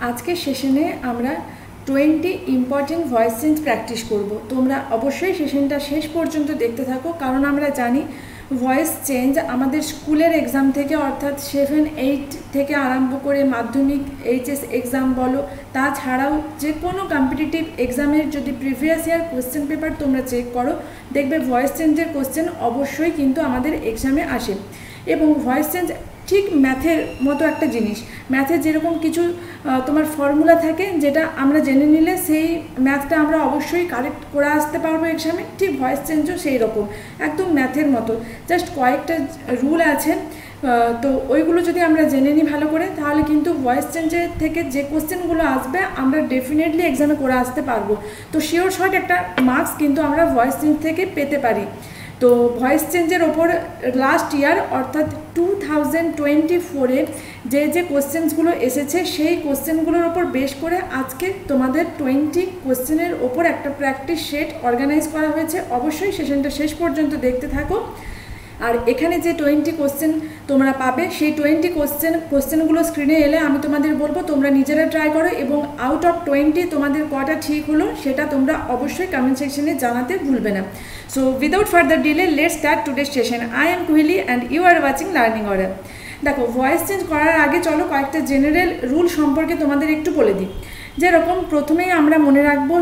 আজকের সেশনে আমরা 20 ইম্পর্টেন্ট ভয়েস চেঞ্জ প্র্যাকটিস করব। তোমরা অবশ্যই সেশনটা শেষ পর্যন্ত দেখতে থাকো, কারণ আমরা জানি ভয়েস চেঞ্জ আমাদের স্কুলের এক্সাম থেকে অর্থাৎ 7-8 থেকে আরম্ভ করে মাধ্যমিক এইচএস এক্সাম বলো, তাছাড়াও যে কোনো কম্পিটিটিভ এক্সামের যদি প্রিভিয়াস ইয়ার কোশ্চেন পেপার তোমরা চেক করো, দেখবে ভয়েস চেঞ্জের কোশ্চেন অবশ্যই কিন্তু আমাদের এক্সামে আসে। এবং ভয়েস চেঞ্জ ঠিক ম্যাথের মতো একটা জিনিস। ম্যাথে যেরকম কিছু তোমার ফর্মুলা থাকে যেটা আমরা জেনে নিলে সেই ম্যাথটা আমরা অবশ্যই কারেক্ট করে আসতে পারবো এক্সামে, ঠিক ভয়েস চেঞ্জও সেই রকম একদম ম্যাথের মতো। জাস্ট কয়েকটা রুল আছে, তো ওইগুলো যদি আমরা জেনে নিই ভালো করে, তাহলে কিন্তু ভয়েস চেঞ্জের থেকে যে কোশ্চেনগুলো আসবে আমরা ডেফিনেটলি এক্সামে করে আসতে পারবো। তো শিওর শর্ট একটা মার্কস কিন্তু আমরা ভয়েস চেঞ্জ থেকে পেতে পারি। তো ভয়েস চেঞ্জের ওপর লাস্ট ইয়ার অর্থাৎ 2024-এ যে কোশ্চেন্সগুলো এসেছে সেই কোশ্চেনগুলোর ওপর বেশ করে আজকে তোমাদের 20 কোশ্চেনের ওপর একটা প্র্যাকটিস সেট অর্গানাইজ করা হয়েছে। অবশ্যই সেশনটা শেষ পর্যন্ত দেখতে থাকো। আর এখানে যে 20 কোশ্চেন তোমরা পাবে, সেই 20 কোশ্চেনগুলো স্ক্রিনে এলে আমি তোমাদের বলবো তোমরা নিজেরা ট্রাই করো, এবং আউট অফ 20 তোমাদের কটা ঠিক হলো সেটা তোমরা অবশ্যই কমেন্ট সেকশনে জানাতে ভুলবে না। So without further delay let's start today's session. I am Kuhili and you are watching learning order. দেখো, ভয়েস চেঞ্জ করার আগে চলো কয়েকটা জেনারেল রুল সম্পর্কে তোমাদের একটু বলে দিই। যেরকম প্রথমেই আমরা মনে রাখবো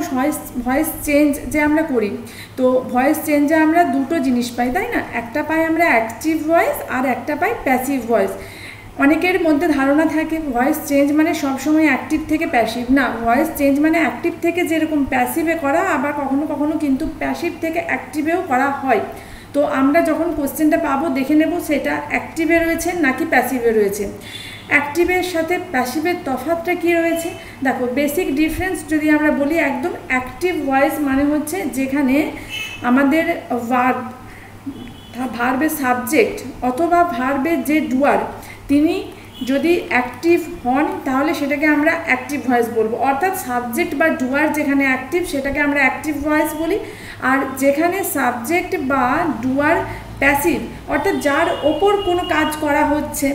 ভয়েস চেঞ্জ যে আমরা করি, তো ভয়েস চেঞ্জে আমরা দুটো জিনিস পাই, তাই না? একটা পাই আমরা অ্যাক্টিভ ভয়েস আর একটা পাই প্যাসিভ ভয়েস। অনেকের মধ্যে ধারণা থাকে ভয়েস চেঞ্জ মানে সবসময় অ্যাক্টিভ থেকে প্যাসিভ। না, ভয়েস চেঞ্জ মানে অ্যাক্টিভ থেকে যেরকম প্যাসিভে করা, আবার কখনো কখনো কিন্তু প্যাসিভ থেকে অ্যাক্টিভেও করা হয়। তো আমরা যখন কোশ্চেনটা পাবো দেখে নেব সেটা অ্যাক্টিভে রয়েছে নাকি প্যাসিভে রয়েছে। অ্যাক্টিভের সাথে প্যাসিভের তফাৎটা কী রয়েছে দেখো, বেসিক ডিফারেন্স যদি আমরা বলি, একদম অ্যাক্টিভ ভয়েস মানে হচ্ছে যেখানে আমাদের ভার্বের সাবজেক্ট অথবা ভার্বের যে ডুয়ার তিনি যদি অ্যাক্টিভ হন তাহলে সেটাকে আমরা অ্যাক্টিভ ভয়েস বলবো। অর্থাৎ সাবজেক্ট বা ডুয়ার যেখানে অ্যাক্টিভ সেটাকে আমরা অ্যাক্টিভ ভয়েস বলি, আর যেখানে সাবজেক্ট বা ডুয়ার প্যাসিভ অর্থাৎ যার ওপর কোনো কাজ করা হচ্ছে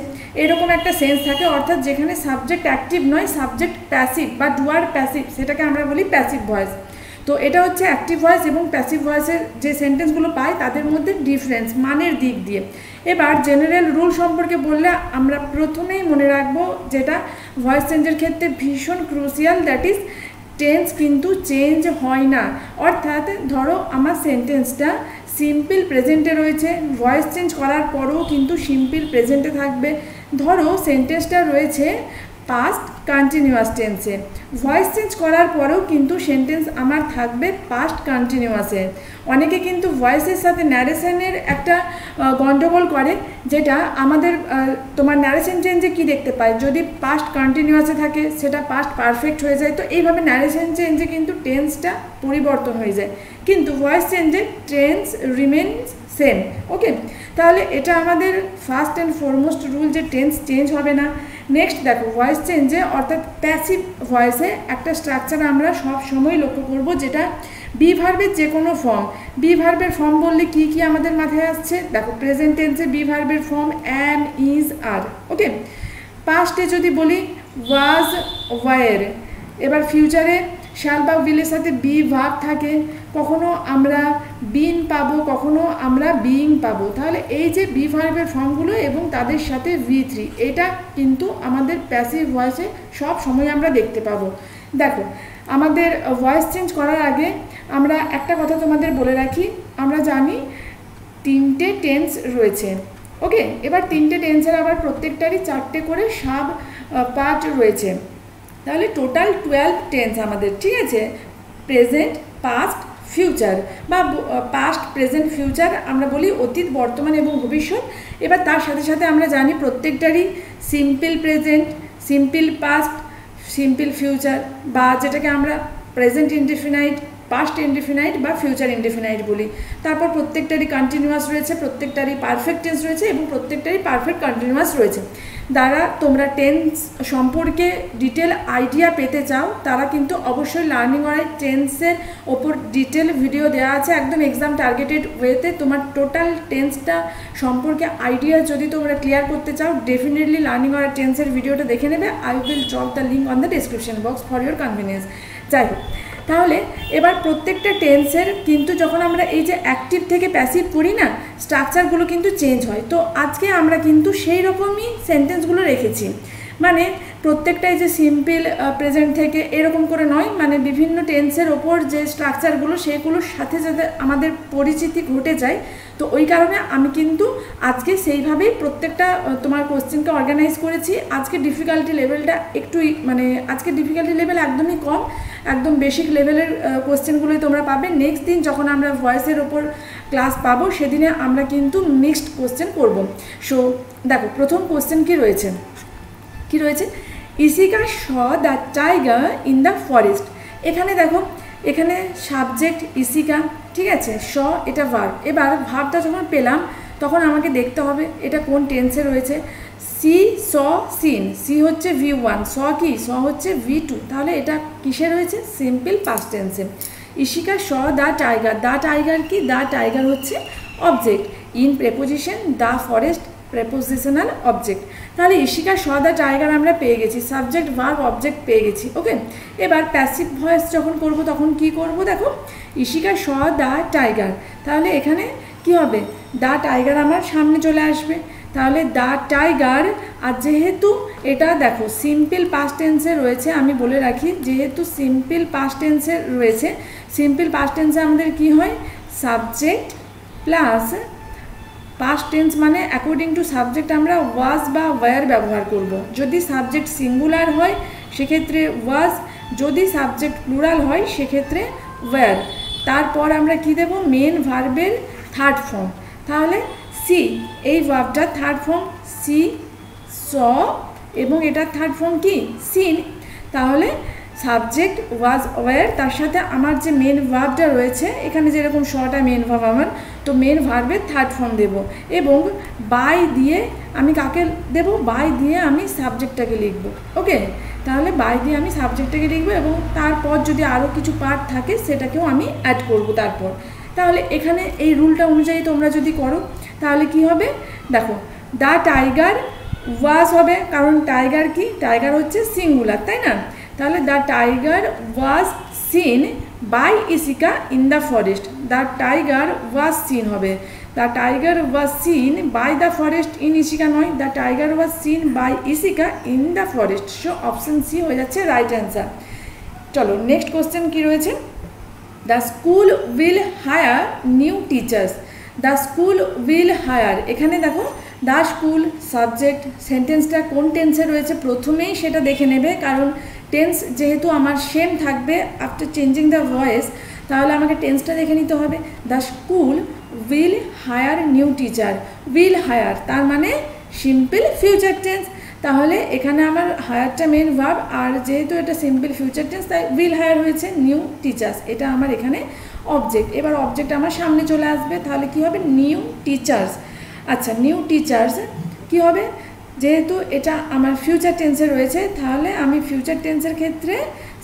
এরকম একটা সেন্স থাকে, অর্থাৎ যেখানে সাবজেক্ট অ্যাক্টিভ নয়, সাবজেক্ট প্যাসিভ বা ডুয়ার প্যাসিভ, সেটাকে আমরা বলি প্যাসিভ ভয়েস। তো এটা হচ্ছে অ্যাক্টিভ ভয়েস এবং প্যাসিভ ভয়েসের যে সেন্টেন্সগুলো পাই তাদের মধ্যে ডিফারেন্স মানের দিক দিয়ে। এবার জেনারেল রুল সম্পর্কে বললে আমরা প্রথমেই মনে রাখবো যেটা ভয়েস চেঞ্জের ক্ষেত্রে ভীষণ ক্রুশিয়াল, দ্যাট ইজ টেন্স কিন্তু চেঞ্জ হয় না। অর্থাৎ ধরো আমার সেন্টেন্সটা সিম্পল প্রেজেন্টে রয়েছে, ভয়েস চেঞ্জ করার পরেও কিন্তু সিম্পল প্রেজেন্টে থাকবে। ধরো সেন্টেন্সটা রয়েছে পাস্ট কন্টিনিউয়াস টেন্সে, ভয়েস চেঞ্জ করার পরেও কিন্তু সেন্টেন্স আমার থাকবে পাস্ট কন্টিনিউয়াসে। অনেকে কিন্তু ভয়েসের সাথে ন্যারেশনের একটা গণ্ডগোল করে, যেটা আমাদের তোমার ন্যারেশন চেঞ্জে কি দেখতে পাই, যদি পাস্ট কন্টিনিউয়াসে থাকে সেটা পাস্ট পারফেক্ট হয়ে যায়। তো এইভাবে ন্যারেশন চেঞ্জে কিন্তু টেন্সটা পরিবর্তন হয়ে যায়, কিন্তু ভয়েস চেঞ্জে টেন্স রিমেন্স সেম। ওকে, তাহলে এটা আমাদের ফার্স্ট অ্যান্ড ফরমোস্ট রুল যে টেন্স চেঞ্জ হবে না। নেক্সট দেখো, ভয়েস চেঞ্জে অর্থাৎ প্যাসিভ ভয়েসে একটা স্ট্রাকচার আমরা সব সময় লক্ষ্য করব, যেটা বি ভার্বের যে কোনো ফর্ম। বি ভার্বের ফর্ম বললে কি কি আমাদের মাথায় আসছে দেখো, প্রেজেন্ট টেন্সে বি ভার্বের ফর্ম অ্যাম, ইজ, আর। ওকে, পাস্টে যদি বলি ওয়াজ, ওয়ার। এবার ফিউচারে শ্যাল বা উইলের সাথে বি ভার্ব থাকে, কখনো আমরা বিন পাবো, কখনো আমরা বিইং পাবো। তাহলে এই যে বি ভার্বের ফর্মগুলো এবং তাদের সাথে V3, এটা কিন্তু আমাদের প্যাসিভ ভয়েসে সব সময় আমরা দেখতে পাবো। দেখো, আমাদের ভয়েস চেঞ্জ করার আগে আমরা একটা কথা তোমাদের বলে রাখি, আমরা জানি 3টে টেন্স রয়েছে। ওকে, এবার 3টে টেন্সের আবার প্রত্যেকটারই 4টে করে সাব পার্ট রয়েছে, তাহলে টোটাল 12 টেন্স আমাদের। ঠিক আছে, প্রেজেন্ট, পাস্ট, ফিউচার বা পাস্ট, প্রেজেন্ট, ফিউচার আমরা বলি অতীত, বর্তমান এবং ভবিষ্যৎ। এবার তার সাথে সাথে আমরা জানি প্রত্যেকটারই simple present, simple past, simple future, বা যেটাকে আমরা প্রেজেন্ট ইনডিফিনাইট, পাস্ট ইনডিফিনাইট বা ফিউচার ইনডিফিনাইট বলি। তারপর প্রত্যেকটারই কন্টিনিউয়াস রয়েছে, প্রত্যেকটারই পারফেক্ট টেন্স রয়েছে এবং প্রত্যেকটারই পারফেক্ট কন্টিনিউয়াস রয়েছে। যারা তোমরা টেন্স সম্পর্কে ডিটেল আইডিয়া পেতে চাও তারা কিন্তু অবশ্যই লার্নিং অরাইট টেন্সের ওপর ডিটেল ভিডিও দেওয়া আছে একদম এক্সাম টার্গেটেড ওয়েতে। তোমার টোটাল টেন্সটা সম্পর্কে আইডিয়া যদি তোমরা ক্লিয়ার করতে চাও ডেফিনেটলি লার্নিং অরাইট টেন্সের ভিডিওটা দেখে নেবে। I will drop the link on the description box for your convenience. যাই হোক, তাহলে এবার প্রত্যেকটা টেন্সের কিন্তু যখন আমরা এই যে অ্যাক্টিভ থেকে প্যাসিভ করি না, স্ট্রাকচারগুলো কিন্তু চেঞ্জ হয়। তো আজকে আমরা কিন্তু সেই রকমই সেন্টেন্সগুলো রেখেছি, মানে প্রত্যেকটাই যে সিম্পল প্রেজেন্ট থেকে এরকম করে নয়, মানে বিভিন্ন টেন্সের ওপর যে স্ট্রাকচারগুলো সেগুলোর সাথে যাতে আমাদের পরিচিতি ঘটে যায়। তো ওই কারণে আমি কিন্তু আজকে সেইভাবেই প্রত্যেকটা তোমার কোশ্চেনকে অর্গানাইজ করেছি। আজকে ডিফিকাল্টি লেভেলটা একটু মানে আজকে ডিফিকাল্টি লেভেল একদমই কম, একদম বেসিক লেভেলের কোশ্চেনগুলোই তোমরা পাবে। নেক্সট দিন যখন আমরা ভয়েসের ওপর ক্লাস পাবো সেদিনে আমরা কিন্তু মিক্সড কোশ্চেন করব। সো দেখো প্রথম কোশ্চেন কি রয়েছে, Ishika saw the tiger in the forest. এখানে দেখো, এখানে সাবজেক্ট ইসিকা, ঠিক আছে, শ এটা ভার্ব। এবার ভার্বটা যখন পেলাম তখন আমাকে দেখতে হবে এটা কোন টেন্সে রয়েছে। সি স সিন, সি হচ্ছে V1, স কি, স হচ্ছে V2, তাহলে এটা কিসে রয়েছে, সিম্পল পাস্ট টেন্সে। Ishika saw the tiger, the tiger কি, দ্য টাইগার হচ্ছে object, in preposition, the forest prepositional object. তাহলে ইশিকা শ দ্য টাইগার আমরা পেয়ে গেছি, সাবজেক্ট ভার্ব অবজেক্ট পেয়ে গেছি। ওকে, এবার প্যাসিভ ভয়েস যখন করব তখন কি করব, দেখো ইশিকা শ দ্য টাইগার, তাহলে এখানে কি হবে, দ্য টাইগার আমার সামনে চলে আসবে। তাহলে দ্য টাইগার, আর যেহেতু এটা দেখো সিম্পল পাস্ট টেন্সে রয়েছে, আমি বলে রাখি যেহেতু সিম্পল পাস্ট টেন্সে রয়েছে, সিম্পল পাস্ট টেন্সে আমাদের কি হয়, সাবজেক্ট প্লাস পাস্ট টেন্স মানে অ্যাকর্ডিং টু সাবজেক্ট আমরা ওয়াজ বা ওয়্যার ব্যবহার করব। যদি সাবজেক্ট সিঙ্গুলার হয় সেক্ষেত্রে ওয়াজ, যদি সাবজেক্ট প্লুরাল হয় সেক্ষেত্রে ওয়্যার। তারপর আমরা কি দেব, মেন ভার্বের থার্ড ফর্ম। তাহলে সি, এই ভার্বটার থার্ড ফর্ম সি, স, এবং এটার থার্ড ফর্ম কি, সিন। তাহলে সাবজেক্ট ওয়াজ ওয়্যার, তার সাথে আমার যে মেন ভার্বটা রয়েছে এখানে যেরকম শটা মেন ভার্ব আমার, তো মেন ভার্বের থার্ড ফর্ম দেব এবং বাই দিয়ে আমি কাকে দেব, বাই দিয়ে আমি সাবজেক্টটাকে লিখব। ওকে, তাহলে বাই দিয়ে আমি সাবজেক্টটাকে লিখব এবং তারপর যদি আরও কিছু পার্ট থাকে সেটাকেও আমি অ্যাড করব তারপর। তাহলে এখানে এই রুলটা অনুযায়ী তোমরা যদি করো তাহলে কি হবে, দেখো দ্য টাইগার ওয়াজ হবে, কারণ টাইগার কি, টাইগার হচ্ছে সিঙ্গুলার, তাই না। তাহলে the tiger was seen by Ishika in the forest, the tiger was seen হবে, the tiger was seen by the forest in Ishika নয়, the tiger was seen by Ishika in the forest. So option C হয়ে যাচ্ছে right answer. চলো next question কি রয়েছে, the school will hire new teachers, the school will hire, এখানে দেখো the school subject, সেন্টেন্সটা কোন টেন্সে রয়েছে প্রথমেই সেটা দেখে নেবে, কারণ টেন্স যেহেতু আমার সেম থাকবে আফটার চেঞ্জিং দ্য ভয়েস, তাহলে আমাকে টেন্সটা দেখে নিতে হবে। The school will hire new teacher, will higher তার মানে সিম্পল ফিউচার টেন্স, তাহলে এখানে আমার হায়ারটা মেন ভার্ব, আর যেহেতু এটা সিম্পল ফিউচার টেন্স তাই উইল হায়ার হয়েছে নিউ টিচার্স, এটা আমার এখানে অবজেক্ট। এবার অবজেক্ট আমার সামনে চলে আসবে, তাহলে কি হবে, নিউ টিচার্স। আচ্ছা, নিউ টিচার্স কি হবে, যেহেতু এটা আমার ফিউচার টেন্সে রয়েছে তাহলে আমি ফিউচার টেন্সের ক্ষেত্রে,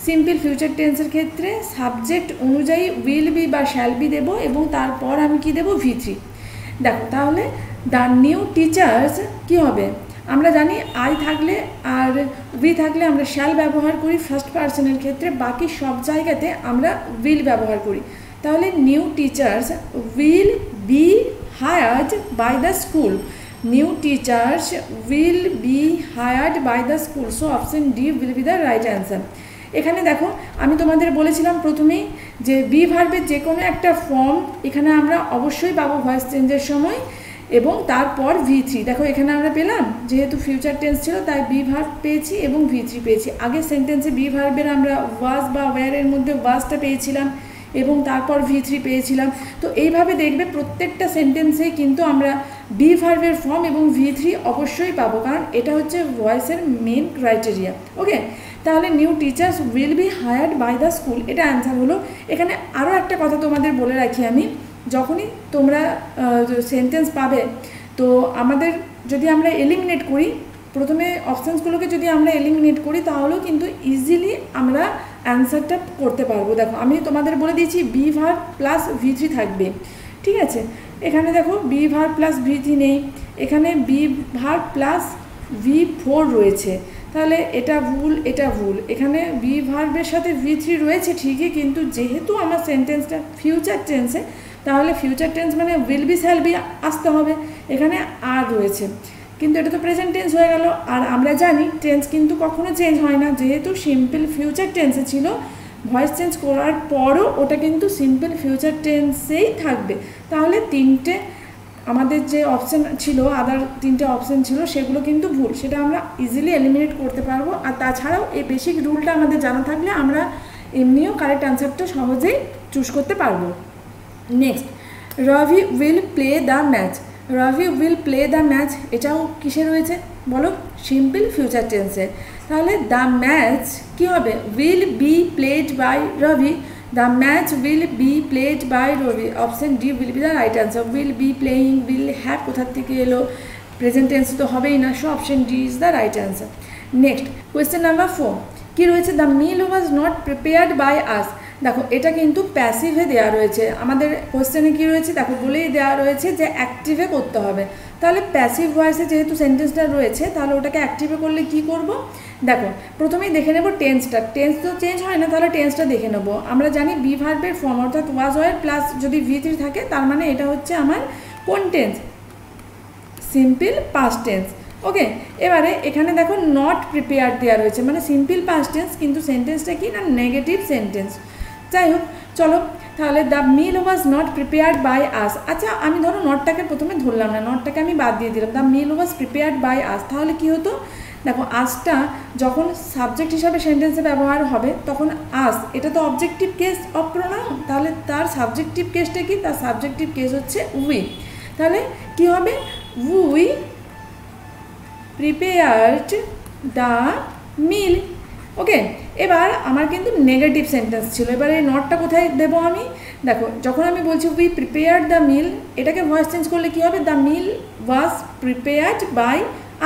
সিম্পল ফিউচার টেন্সের ক্ষেত্রে সাবজেক্ট অনুযায়ী উইল বি বা শ্যাল বি দেবো এবং তারপর আমি কি দেবো, V3। দেখো তাহলে দ্য নিউ টিচার্স কি হবে, আমরা জানি আই থাকলে আর উই থাকলে আমরা শ্যাল ব্যবহার করি ফার্স্ট পার্সনের ক্ষেত্রে, বাকি সব জায়গাতে আমরা উইল ব্যবহার করি। তাহলে new teachers will be hired by the school, new teachers will be hired by the school, so option D will be the right answer. এখানে দেখো আমি তোমাদের বলেছিলাম প্রথমেই যে বি ভার্বের যে কোনো একটা ফর্ম এখানে আমরা অবশ্যই পাবো ভয়েস চেঞ্জের সময়, এবং তারপর V3। দেখো এখানে আমরা পেলাম যেহেতু ফিউচার টেন্স ছিল তাই বি ভার্ব পেয়েছি এবং V3 পেয়েছি। আগের সেন্টেন্সে বি ভার্বের আমরা ওয়াজ বা ওয়্যারের মধ্যে ওয়াজটা পেয়েছিলাম এবং তারপর V3 পেয়েছিলাম। তো এইভাবে দেখবে প্রত্যেকটা সেন্টেন্সেই কিন্তু আমরা বি ভার্বের ফর্ম এবং V3 অবশ্যই পাবো, কারণ এটা হচ্ছে ভয়েসের মেন ক্রাইটেরিয়া। ওকে, তাহলে new teachers will be hired by the school, এটা অ্যান্সার হলো। এখানে আরও একটা কথা তোমাদের বলে রাখি আমি, যখনই তোমরা সেন্টেন্স পাবে তো আমাদের যদি আমরা এলিমিনেট করি প্রথমে অপশানসগুলোকে যদি আমরা এলিমিনেট করি তাহলেও কিন্তু ইজিলি আমরা অ্যান্সারটা করতে পারবো। দেখো আমি তোমাদের বলে দিয়েছি বি ভার্ব প্লাস V3 থাকবে, ঠিক আছে। এখানে দেখো বি ভার্ব প্লাস V3 নেই, এখানে বি ভার্ব প্লাস V4 রয়েছে, তাহলে এটা ভুল এটা ভুল। এখানে বি ভার্বের সাথে V3 রয়েছে ঠিকই, কিন্তু যেহেতু আমার সেন্টেন্সটা ফিউচার টেন্সে, তাহলে ফিউচার টেন্স মানে উইল বি শ্যাল বি আসতে হবে, এখানে আর রয়েছে, কিন্তু এটা তো প্রেজেন্ট টেন্স হয়ে গেল। আর আমরা জানি টেন্স কিন্তু কখনো চেঞ্জ হয় না, যেহেতু সিম্পল ফিউচার টেন্সে ছিল, ভয়েস চেঞ্জ করার পরও ওটা কিন্তু সিম্পল ফিউচার টেন্সেই থাকবে। তাহলে তিনটে আমাদের যে অপশান ছিল, আদার তিনটে অপশান ছিল, সেগুলো কিন্তু ভুল, সেটা আমরা ইজিলি এলিমিনেট করতে পারবো। আর তাছাড়াও এই বেসিক রুলটা আমাদের জানা থাকলে আমরা এমনিও কারেক্ট অ্যান্সারটা সহজেই চুজ করতে পারবো। Next, Ravi will play the match. Ravi will play the match, এটাও কিসে রয়েছে বলো? সিম্পল ফিউচার টেন্সে। তাহলে দ্য ম্যাচ কী হবে? Will be played by Ravi. The match will be played by Ravi. Option D will be the right answer. Will be playing, will have কোথার থেকে এলো? প্রেজেন্ট টেন্স তো হবেই না, so option D is the right answer. Next, question number 4 কী রয়েছে? The meal was not prepared by us. দেখো এটা কিন্তু প্যাসিভে দেওয়া রয়েছে, আমাদের কোয়েশ্চেনে কী রয়েছে দেখো বলেই দেওয়া রয়েছে যে অ্যাক্টিভে করতে হবে। তাহলে প্যাসিভ ভয়েসে যেহেতু সেন্টেন্সটা রয়েছে, তাহলে ওটাকে অ্যাক্টিভে করলে কি করব? দেখো প্রথমেই দেখে নেব টেন্সটা। টেন্স তো চেঞ্জ হয় না, তাহলে টেন্সটা দেখে নেব। আমরা জানি বি ভার্বের ফর্ম অর্থাৎ ওয়াজ ওয়ার প্লাস যদি V3 থাকে, তার মানে এটা হচ্ছে আমার কোন tense? Simple past tense. Okay, এবারে এখানে দেখো নট প্রিপেয়ার্ড দেওয়া রয়েছে, মানে সিম্পল পাস্ট টেন্স, কিন্তু সেন্টেন্সটা কি না নেগেটিভ সেন্টেন্স। যাই হোক, চলো তাহলে the meal was not prepared by us. আচ্ছা আমি ধরো নটটাকে প্রথমে ধরলাম না, নটটাকে আমি বাদ দিয়ে দিলাম, the meal was prepared by us. তাহলে কি হতো? দেখো আসটা যখন সাবজেক্ট হিসাবে সেন্টেন্সে ব্যবহার হবে, তখন আস এটা তো অবজেক্টিভ কেস অফ প্রোনাউন, তাহলে তার সাবজেক্টিভ কেসটা কি? তার সাবজেক্টিভ কেস হচ্ছে উই। তাহলে কি হবে? We prepared the meal. ওকে, এবার আমার কিন্তু নেগেটিভ সেন্টেন্স ছিল, এবার এই নটটা কোথায় দেবো আমি? দেখো যখন আমি বলছি উই প্রিপেয়ার্ড দ্য মিল, এটাকে ভয়েস চেঞ্জ করলে কী হবে? The meal was prepared by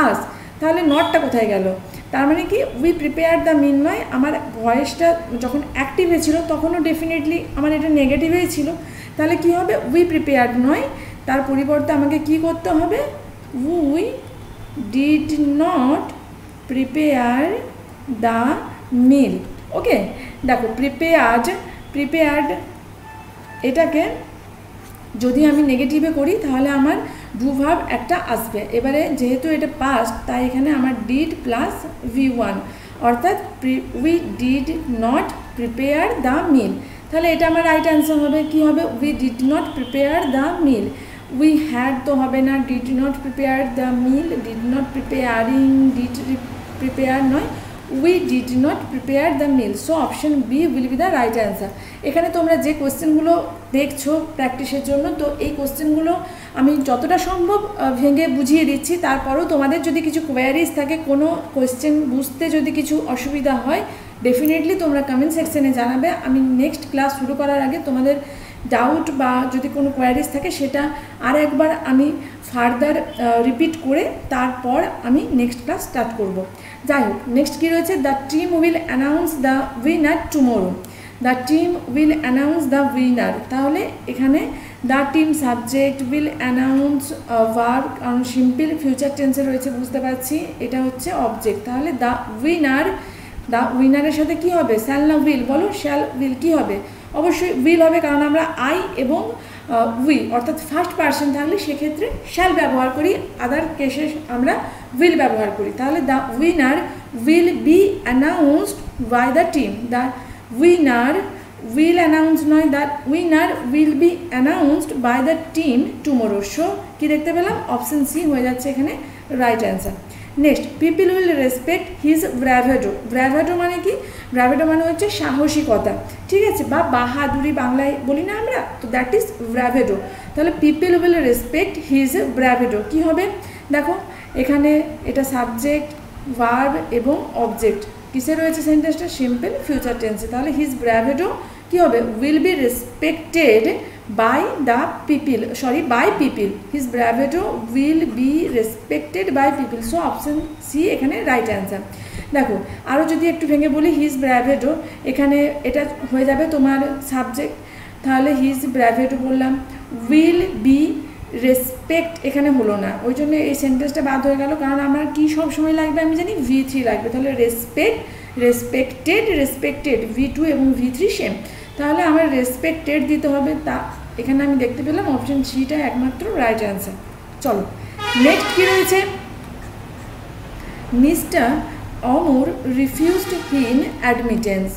us. তাহলে নটটা কোথায় গেল? তার মানে কি উই প্রিপেয়ার্ড দ্য মিল নয়, আমার ভয়েসটা যখন অ্যাক্টিভে ছিল তখনও ডেফিনেটলি আমার এটা নেগেটিভেই ছিল। তাহলে কি হবে? উই প্রিপেয়ার্ড নয়, তার পরিবর্তে আমাকে কি করতে হবে? We did not prepare the meal. Okay, দেখো প্রিপেয়ার্ড এটাকে যদি আমি নেগেটিভে করি তাহলে আমার ডু ভার্ব একটা আসবে। এবারে যেহেতু এটা পাস্ট, তাই এখানে আমার ডিড প্লাস V1, অর্থাৎ we did not prepare the meal. তাহলে এটা আমার রাইট অ্যান্সার হবে। কি হবে? We did not prepare the meal. We had তো হবে না, did not prepare the meal, did not preparing, did prepare নয়, we did not prepare the meal. So option B will be the right answer. এখানে তোমরা যে কোয়েশ্চেনগুলো দেখছো প্র্যাকটিসের জন্য, তো এই কোয়েশ্চেনগুলো আমি যতটা সম্ভব ভেঙে বুঝিয়ে দিচ্ছি। তারপরেও তোমাদের যদি কিছু কোয়ারিজ থাকে, কোনো কোয়েশ্চেন বুঝতে যদি কিছু অসুবিধা হয়, ডেফিনেটলি তোমরা কমেন্ট সেকশনে জানাবে। আমি নেক্সট ক্লাস শুরু করার আগে তোমাদের ডাউট বা যদি কোনো কোয়ারিজ থাকে সেটা আর একবার আমি ফার্দার রিপিট করে তারপর আমি নেক্সট ক্লাস স্টার্ট করব। যাই হোক, নেক্সট কী রয়েছে? The team will announce the winner tomorrow. The team will announce the winner. তাহলে এখানে the team subject, will announce verb, কারণ সিম্পল ফিউচার টেন্সে রয়েছে বুঝতে পারছি, এটা হচ্ছে অবজেক্ট। তাহলে দ্য উইনারের সাথে কি হবে? শ্যাল না উইল? বলো, শ্যাল উইল কি হবে? অবশ্যই উইল হবে, কারণ আমরা আই এবং উই অর্থাৎ ফার্স্ট পার্সন থাকলে সেক্ষেত্রে শ্যাল ব্যবহার করি, আদার কেসে আমরা উইল ব্যবহার করি। তাহলে the winner will be announced by the team. The winner will announce নয়, the winner will be announced by the team tomorrow. So কী দেখতে পেলাম? অপশন সি হয়ে যাচ্ছে এখানে right answer. Next, people will respect his bravado. Bravado মানে কি? ব্র্যাভেডো মানে হচ্ছে সাহসিকতা, ঠিক আছে, বা বাহাদুরি বাংলায় বলি না আমরা, তো দ্যাট ইজ ব্র্যাভেডো। তাহলে people will respect his bravado কী হবে? দেখো এখানে এটা সাবজেক্ট, ভার্ব এবং অবজেক্ট কিসে রয়েছে? সেন্টেন্সটা সিম্পল ফিউচার টেন্সে। তাহলে হিজ ব্র্যাভেডো কি হবে, will be respected by the people, sorry by people, his bravado will be respected by people. So option C এখানে রাইট অ্যান্সার। দেখো আরও যদি একটু ভেঙে বলি, হিজ ব্র্যাভেডো, এখানে এটা হয়ে যাবে তোমার সাবজেক্ট, তাহলে হিজ ব্র্যাভেডো বললাম, উইল বি রেসপেক্ট এখানে হলো না, ওই জন্য এই সেন্টেন্সটা বাদ হয়ে গেল, কারণ আমার কি সব সময় লাগবে আমি জানি V3 লাগবে, তাহলে রেসপেক্ট, রেসপেক্টেড, রেসপেক্টেড V2 এবং V3 সেম, তাহলে আমার রেসপেক্টেড দিতে হবে। তা এখানে আমি দেখতে পেলাম অপশন সিটা একমাত্র রাইট অ্যান্সার। চলো নেক্সট কি রয়েছে, মিস্টার অমর রিফিউজড হিম অ্যাডমিটেন্স।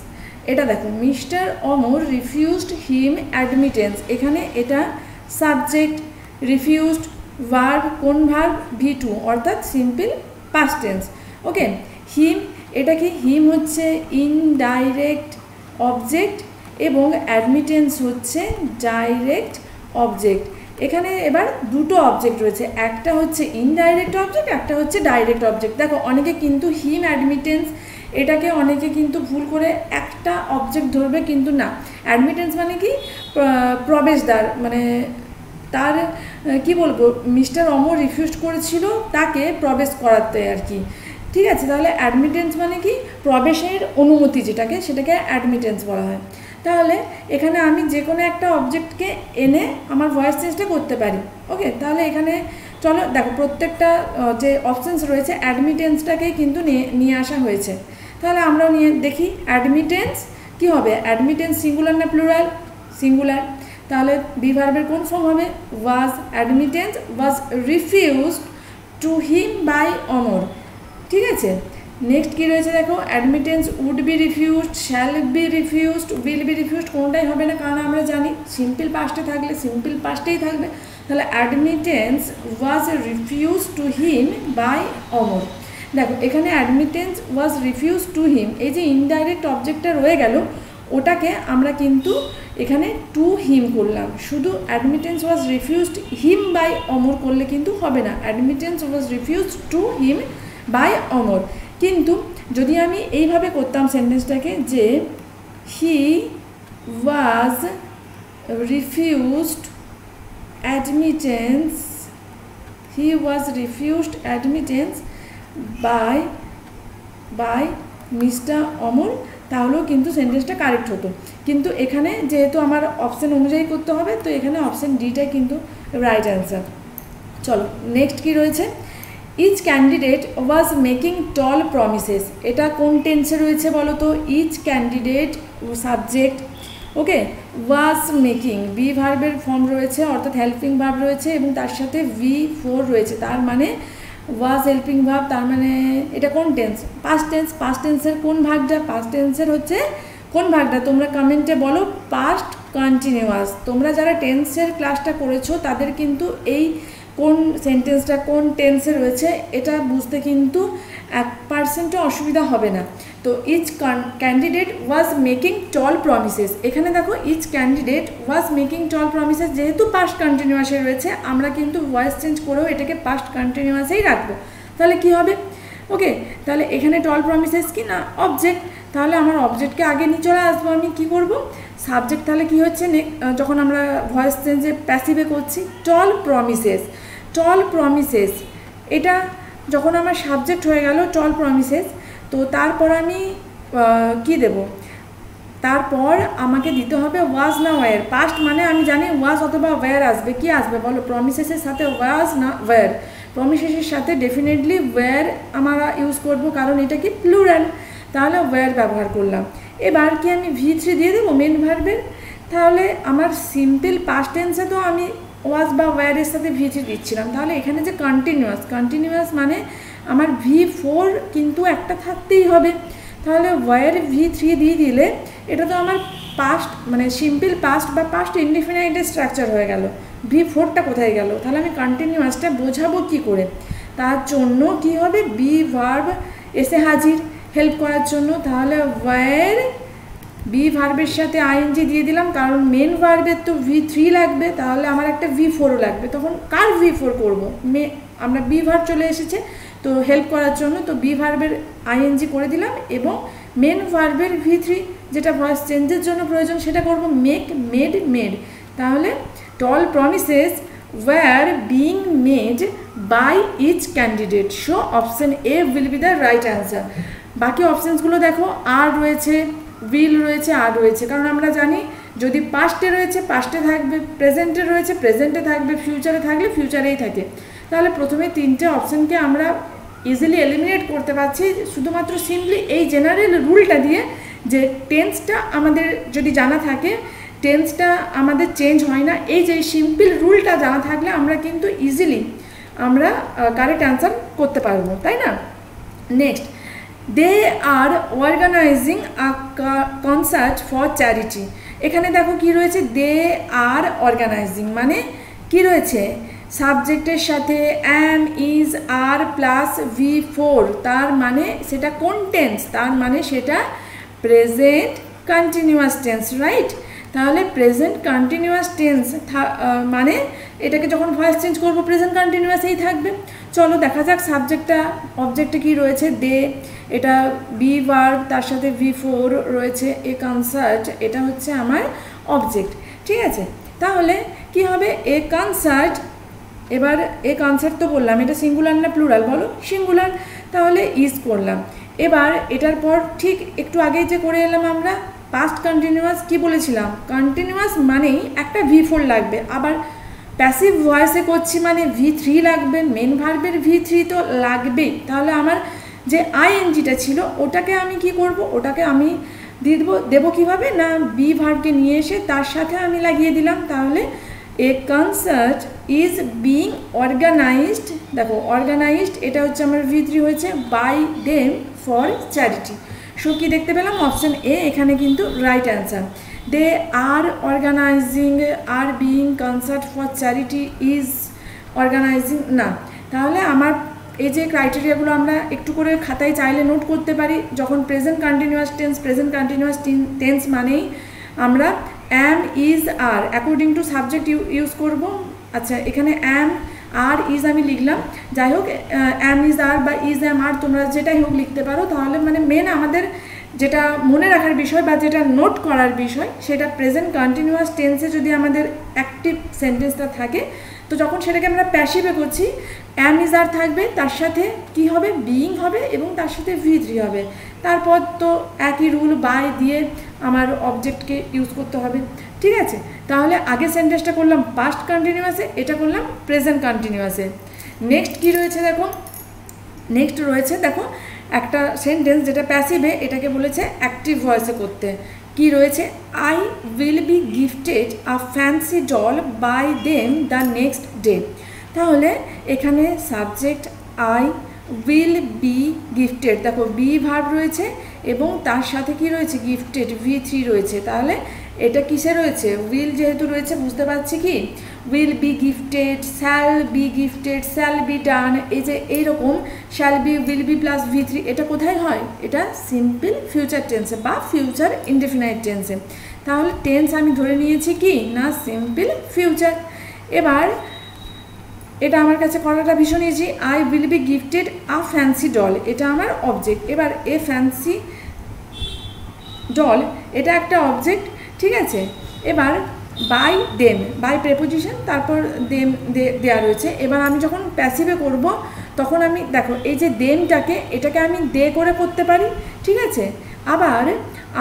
এটা দেখো, মিস্টার অমর রিফিউজড হিম অ্যাডমিটেন্স, এখানে এটা সাবজেক্ট, রিফিউজড ভার্ব, কোন ভার্ব, V2 অর্থাৎ সিম্পল পাস্ট টেন্স। ওকে, হিম, এটা কি, হিম হচ্ছে ইনডাইরেক্ট অবজেক্ট এবং অ্যাডমিটেন্স হচ্ছে ডাইরেক্ট অবজেক্ট। এখানে এবার দুটো অবজেক্ট রয়েছে, একটা হচ্ছে ইনডাইরেক্ট অবজেক্ট, একটা হচ্ছে ডাইরেক্ট অবজেক্ট। দেখো অনেকে কিন্তু হিম অ্যাডমিটেন্স এটাকে অনেকে কিন্তু ভুল করে একটা অবজেক্ট ধরবে, কিন্তু না, অ্যাডমিটেন্স মানে কি, প্রবেশদ্বার, মানে তার কি বলবো, মিস্টার অমর রিফিউজ করেছিল তাকে প্রবেশ করাতে আর কি, ঠিক আছে। তাহলে অ্যাডমিটেন্স মানে কি, প্রবেশের অনুমতি যেটাকে, সেটাকে অ্যাডমিটেন্স বলা হয়। তাহলে এখানে আমি যে কোনো একটা অবজেক্টকে এনে আমার ভয়েস চেঞ্জটা করতে পারি। ওকে, তাহলে এখানে চলো দেখো প্রত্যেকটা যে অপশানস রয়েছে অ্যাডমিটেন্সটাকেই কিন্তু নিয়ে আসা হয়েছে। তাহলে আমরা নিয়ে দেখি অ্যাডমিটেন্স কি হবে, অ্যাডমিটেন্স সিঙ্গুলার না প্লুরাল, সিঙ্গুলার, তাহলে বি ভার্বের কোন ফর্ম হবে, was, admittance was refused to him by Amar, ঠিক আছে। নেক্সট কী রয়েছে দেখো, admittance would be refused, shall be refused, will be refused, কোনটাই হবে না, কারণ আমরা জানি সিম্পল পাস্টে থাকলে সিম্পল পাস্টেই থাকবে। তাহলে admittance was refused to him by Amar. দেখো এখানে admittance was refused to him, এই যে ইনডাইরেক্ট অবজেক্টটা রয়ে গেল ওটাকে আমরা কিন্তু এখানে টু হিম করলাম, শুধু admittance was refused him by Amar করলে কিন্তু হবে না, admittance was refused to him by Amar. কিন্তু যদি আমি এইভাবে করতাম সেন্টেন্সটাকে, যে he was refused admittance, he was refused admittance by mister Amar, তাহলেও কিন্তু সেন্টেন্সটা কারেক্ট হতো। কিন্তু এখানে যেহেতু আমার অপশান অনুযায়ী করতে হবে, তো এখানে অপশান ডিটাই কিন্তু রাইট অ্যান্সার। চলো নেক্সট কি রয়েছে, each candidate was making tall promises, এটা কোন টেন্সে রয়েছে বলো তো, each candidate subject, okay, was making be ভার্বের ফর্ম রয়েছে অর্থাৎ হেল্পিং ভার্ব রয়েছে এবং তার সাথে V4 রয়েছে, তার মানে ওয়াজ হেল্পিং ভার্ব, তার মানে এটা কোন টেন্স, পাস্ট টেন্স। পাস্ট টেন্সের কোন ভাগটা, পাস্ট টেন্সের হচ্ছে কোন ভাগটা তোমরা কমেন্টে বলো, পাস্ট কন্টিনিউয়াস। তোমরা যারা টেন্সের ক্লাসটা করেছো তাদের কিন্তু এই কোন সেন্টেন্সটা কোন টেন্সে রয়েছে এটা বুঝতে কিন্তু 1% অসুবিধা হবে না। তো each candidate was making tall promises, এখানে দেখো each candidate was making tall promises, যেহেতু পাস্ট কন্টিনিউয়াসে রয়েছে আমরা কিন্তু ভয়েস চেঞ্জ করেও এটাকে পাস্ট কন্টিনিউয়াসেই রাখবো। তাহলে কি হবে, ওকে, তাহলে এখানে টল প্রমিসেস কি না অবজেক্ট, তাহলে আমার অবজেক্টকে আগে নিয়ে চলে আসবো, আমি কি করব, সাবজেক্ট, তাহলে কি হচ্ছে যখন আমরা ভয়েস চেঞ্জে প্যাসিভে করছি, টল প্রমিসেস, টল প্রমিসেস, এটা যখন আমার সাবজেক্ট হয়ে গেল টল প্রমিসেস, তো তারপর আমি কি দেব, তারপর আমাকে দিতে হবে ওয়াজ না ওয়্যার। পাস্ট মানে আমি জানি ওয়াজ অথবা ওয়্যার আসবে, কি আসবে বলো, প্রমিসেসের সাথে ওয়াজ না ওয়্যার, প্রমিসেসের সাথে ডেফিনেটলি ওয়্যার আমরা ইউজ করব, কারণ এটা কি প্লুরাল, তাহলে ওয়্যার ব্যবহার করলাম। এবার কি আমি V3 দিয়ে দেবো মেন ভার্বের, তাহলে আমার সিম্পল পাস্ট টেন্সে তো আমি ওয়াজ বা ওয়্যারের সাথে V3 দিচ্ছিলাম, তাহলে এখানে যে কন্টিনিউয়াস, কন্টিনিউয়াস মানে আমার V4 কিন্তু একটা থাকতেই হবে, তাহলে ওয়্যার V3 দিয়ে দিলে এটা তো আমার পাস্ট মানে সিম্পল পাস্ট বা পাস্ট ইনডিফিনাইটের স্ট্রাকচার হয়ে গেল, V4টা কোথায় গেল, তাহলে আমি কন্টিনিউয়াসটা বোঝাবো কি করে, তার জন্য কি হবে, বি ভার্ব এসে হাজির হেল্প করার জন্য, তাহলে ওয়্যার বি ভার্বের সাথে আইএনজি দিয়ে দিলাম, কারণ মেন ভার্বের তো V3 লাগবে, তাহলে আমার একটা V4ও লাগবে, তখন কার V4 করবো, আমরা বি ভার্ব চলে এসেছে, তো হেল্প করার জন্য তো বি ভার্বের আইএনজি করে দিলাম এবং মেন ভার্বের V3 যেটা ভয়েস চেঞ্জের জন্য প্রয়োজন সেটা করব মেক, মেড, মেড। তাহলে tall promises were being made by each candidate, so option A will be the right answer. বাকি অপশানসগুলো দেখো, আর রয়েছে, উইল রয়েছে, আর রয়েছে, কারণ আমরা জানি যদি পাস্টে রয়েছে পাস্টে থাকবে, প্রেজেন্টে রয়েছে প্রেজেন্টে থাকবে, ফিউচারে থাকলে ফিউচারেই থাকে। তাহলে প্রথমে তিনটে অপশানকে আমরা ইজিলি এলিমিনেট করতে পারছি শুধুমাত্র সিম্পলি এই জেনারেল রুলটা দিয়ে, যে টেন্সটা আমাদের যদি জানা থাকে, টেন্সটা আমাদের চেঞ্জ হয় না, এই যে সিম্পল রুলটা জানা থাকলে আমরা কিন্তু ইজিলি আমরা কারেক্ট অ্যান্সার করতে পারবো, তাই না? Next, they are organising a concert for charity. এখানে দেখো কি রয়েছে, দে আর অর্গানাইজিং মানে কি রয়েছে, সাবজেক্টের সাথে অ্যাম, ইজ, আর প্লাস V4, তার মানে সেটা কোন টেন্স, তার মানে সেটা প্রেজেন্ট কন্টিনিউয়াস টেন্স, রাইট? তাহলে প্রেজেন্ট কন্টিনিউয়াস টেন্স মানে এটাকে যখন ভয়েস চেঞ্জ করবো প্রেজেন্ট কন্টিনিউয়াসেই থাকবে। চলো দেখা যাক সাবজেক্টটা, অবজেক্টে কি রয়েছে, দে, এটা বি ভার্ব, তার সাথে V4 রয়েছে, এ কনসার্ট, এটা হচ্ছে আমার অবজেক্ট, ঠিক আছে? তাহলে কি হবে, এ কনসার্ট, এবার এ কনসার্ট তো বললাম, এটা সিঙ্গুলার না প্লুরাল বলো, সিঙ্গুলার, তাহলে ইজ করলাম। এবার এটার পর ঠিক একটু আগেই যে করে এলাম আমরা পাস্ট কন্টিনিউয়াস, কি বলেছিলাম, কন্টিনিউয়াস মানেই একটা V4 লাগবে, আবার প্যাসিভ ভয়েসে করছি মানে V3 লাগবে, মেন ভার্বের V3 তো লাগবেই। তাহলে আমার যে আইএনজিটা ছিল ওটাকে আমি কি করব, ওটাকে আমি দেবো কীভাবে না, বি ভার্বকে নিয়ে এসে তার সাথে আমি লাগিয়ে দিলাম। তাহলে a concert is being organised, দেখো অর্গানাইজড এটা হচ্ছে আমার V3 হয়েছে, by them for charity. So কি দেখতে পেলাম, অপশান এ এখানে কিন্তু right answer. They are organising, are being concert for charity, is organising না। তাহলে আমার এই যে ক্রাইটেরিয়াগুলো আমরা একটু করে খাতায় চাইলে নোট করতে পারি। যখন প্রেজেন্ট কন্টিনিউয়াস টেন্স মানেই আমরা am, is, are according to subject use করব। আচ্ছা, এখানে অ্যাম, আর, ইজ আমি লিখলাম, যাই হোক অ্যাম, ইজ, আর বা ইজ, অ্যাম, আর তোমরা যেটাই হোক লিখতে পারো। তাহলে মানে মেন আমাদের যেটা মনে রাখার বিষয় বা যেটা নোট করার বিষয়, সেটা প্রেজেন্ট কন্টিনিউয়াস টেন্সে যদি আমাদের অ্যাক্টিভ সেন্টেন্সটা থাকে, তো যখন সেটাকে আমরা প্যাসিভে করছি, অ্যাম, ইজ, আর থাকবে, তার সাথে কি হবে, বিইং হবে এবং তার সাথে V3 হবে। তারপর তো একই রুল বাই দিয়ে আমার অবজেক্টকে ইউজ করতে হবে, ঠিক আছে? তাহলে আগে সেন্টেন্সটা করলাম পাস্ট কন্টিনিউয়াসে, এটা করলাম প্রেজেন্ট কন্টিনিউয়াসে। নেক্সট কি রয়েছে দেখো, নেক্সট রয়েছে দেখো একটা সেন্টেন্স যেটা প্যাসিভে, এটাকে বলেছে অ্যাক্টিভ ভয়েসে করতে। কি রয়েছে, I will be gifted a fancy doll by them the next day. তাহলে এখানে subject I, will be gifted, দেখো বি ভার্ব রয়েছে এবং তার সাথে কি রয়েছে, গিফটেড V3 রয়েছে। তাহলে এটা কিসে রয়েছে, উইল যেহেতু রয়েছে, বুঝতে পারছি কি, will be gifted, shall be gifted, shall be done, এই যে এইরকম shall be, will be plus V3, এটা কোথায় হয়, এটা সিম্পল ফিউচার টেন্সে বা ফিউচার ইনডেফিনাইট টেন্সে। তাহলে টেন্স আমি ধরে নিয়েছি কি না, সিম্পল ফিউচার। এবার এটা আমার কাছে করাটা ভীষণ easy, I will be gifted a fancy doll, এটা আমার অবজেক্ট। এবার এ ফ্যান্সি ডল এটা একটা অবজেক্ট, ঠিক আছে? এবার বাই দেম, বাই প্রেপোজিশন, তারপর দেম দেওয়া রয়েছে। এবার আমি যখন প্যাসিভে করব তখন আমি দেখো এই যে দেমটাকে, এটাকে আমি দে করে করতে পারি, ঠিক আছে? আবার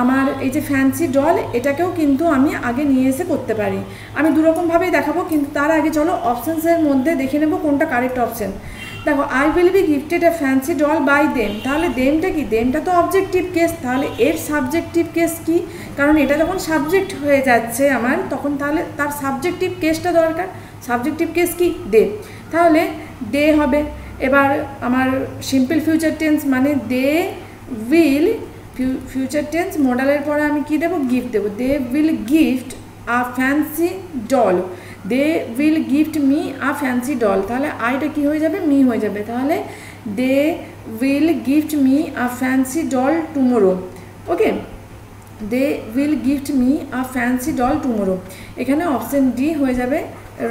আমার এই যে ফ্যান্সি ডল এটাকেও কিন্তু আমি আগে নিয়ে এসে করতে পারি। আমি দুরকমভাবেই দেখাবো, কিন্তু তার আগে চলো অপশানসের মধ্যে দেখে নেব কোনটা কারেক্ট অপশান। দেখো I will be gifted a fancy doll by them, তাহলে দেমটা কি, দেমটা তো অবজেক্টিভ কেস, তাহলে এর সাবজেক্টিভ কেস কি, কারণ এটা যখন সাবজেক্ট হয়ে যাচ্ছে আমার, তখন তাহলে তার সাবজেক্টিভ কেসটা দরকার। সাবজেক্টিভ কেস কি, দে, তাহলে দে হবে। এবার আমার সিম্পল ফিউচার টেন্স মানে দে উইল, ফিউচার টেন্স মডালের পরে আমি কি দেবো, গিফট দেবো, they will gift a fancy doll, they will gift me a fancy doll. তাহলে আইটা কি হয়ে যাবে, মি হয়ে যাবে। তাহলে they will gift me a fancy doll tomorrow, okay, they will gift me a fancy doll tomorrow. এখানে option D হয়ে যাবে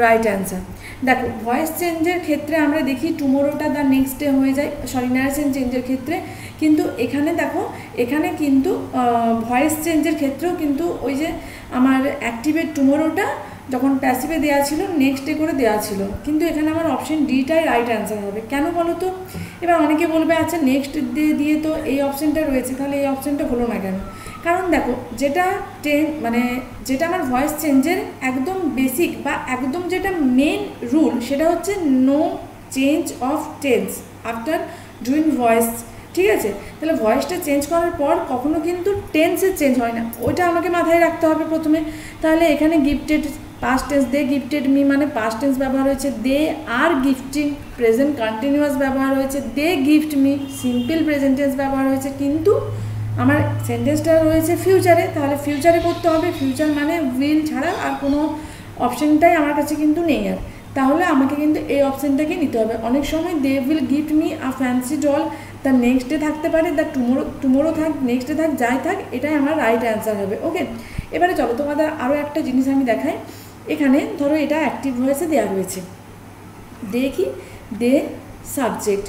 রাইট অ্যান্সার। দেখো ভয়েস চেঞ্জের ক্ষেত্রে আমরা দেখি টুমোরোটা দ্য নেক্সট ডে হয়ে যায়, সরি ন্যারেশন চেঞ্জের ক্ষেত্রে, কিন্তু এখানে দেখো এখানে কিন্তু ভয়েস চেঞ্জের ক্ষেত্রেও কিন্তু ওই যে আমার অ্যাক্টিভেট টুমোরোটা যখন প্যাসিভে দেওয়া ছিল নেক্সট ডে করে দেওয়া ছিল, কিন্তু এখানে আমার অপশন ডিটাই রাইট অ্যান্সার হবে। কেন বলো তো? এবার অনেকে বলবে আচ্ছা নেক্সট ডে দিয়ে তো এই অপশানটা রয়েছে, তাহলে এই অপশানটা হলো না কেন? কারণ দেখো যেটা মানে যেটা আমার ভয়েস চেঞ্জের একদম বেসিক বা একদম যেটা মেন রুল, সেটা হচ্ছে no change of tense after doing voice. ঠিক আছে, তাহলে ভয়েসটা চেঞ্জ করার পর কখনো কিন্তু টেন্সের চেঞ্জ হয় না, ওইটা আমাকে মাথায় রাখতে হবে প্রথমে। তাহলে এখানে gifted past tense, they gifted me মানে পাস্ট টেন্স ব্যবহার হয়েছে, they are gifting present continuous ব্যবহার হয়েছে, they gift me simple present tense ব্যবহার হয়েছে, কিন্তু আমার সেন্টেন্সটা রয়েছে ফিউচারে, তাহলে ফিউচারে করতে হবে। ফিউচার মানে উইল ছাড়া আর কোনো অপশানটাই আমার কাছে কিন্তু নেই আর, তাহলে আমাকে কিন্তু এই অপশানটাকে নিতে হবে। অনেক সময় they will gift me a fancy doll, তার নেক্সট ডে থাকতে পারে, তার টুমোরো থাক, নেক্সট ডে থাক, যাই থাক, এটাই আমার রাইট অ্যান্সার হবে। ওকে, এবারে চলো তোমাদের আরও একটা জিনিস আমি দেখাই। এখানে ধরো এটা অ্যাক্টিভ ভয়েসে দেওয়া রয়েছে, দে কি, দে সাবজেক্ট,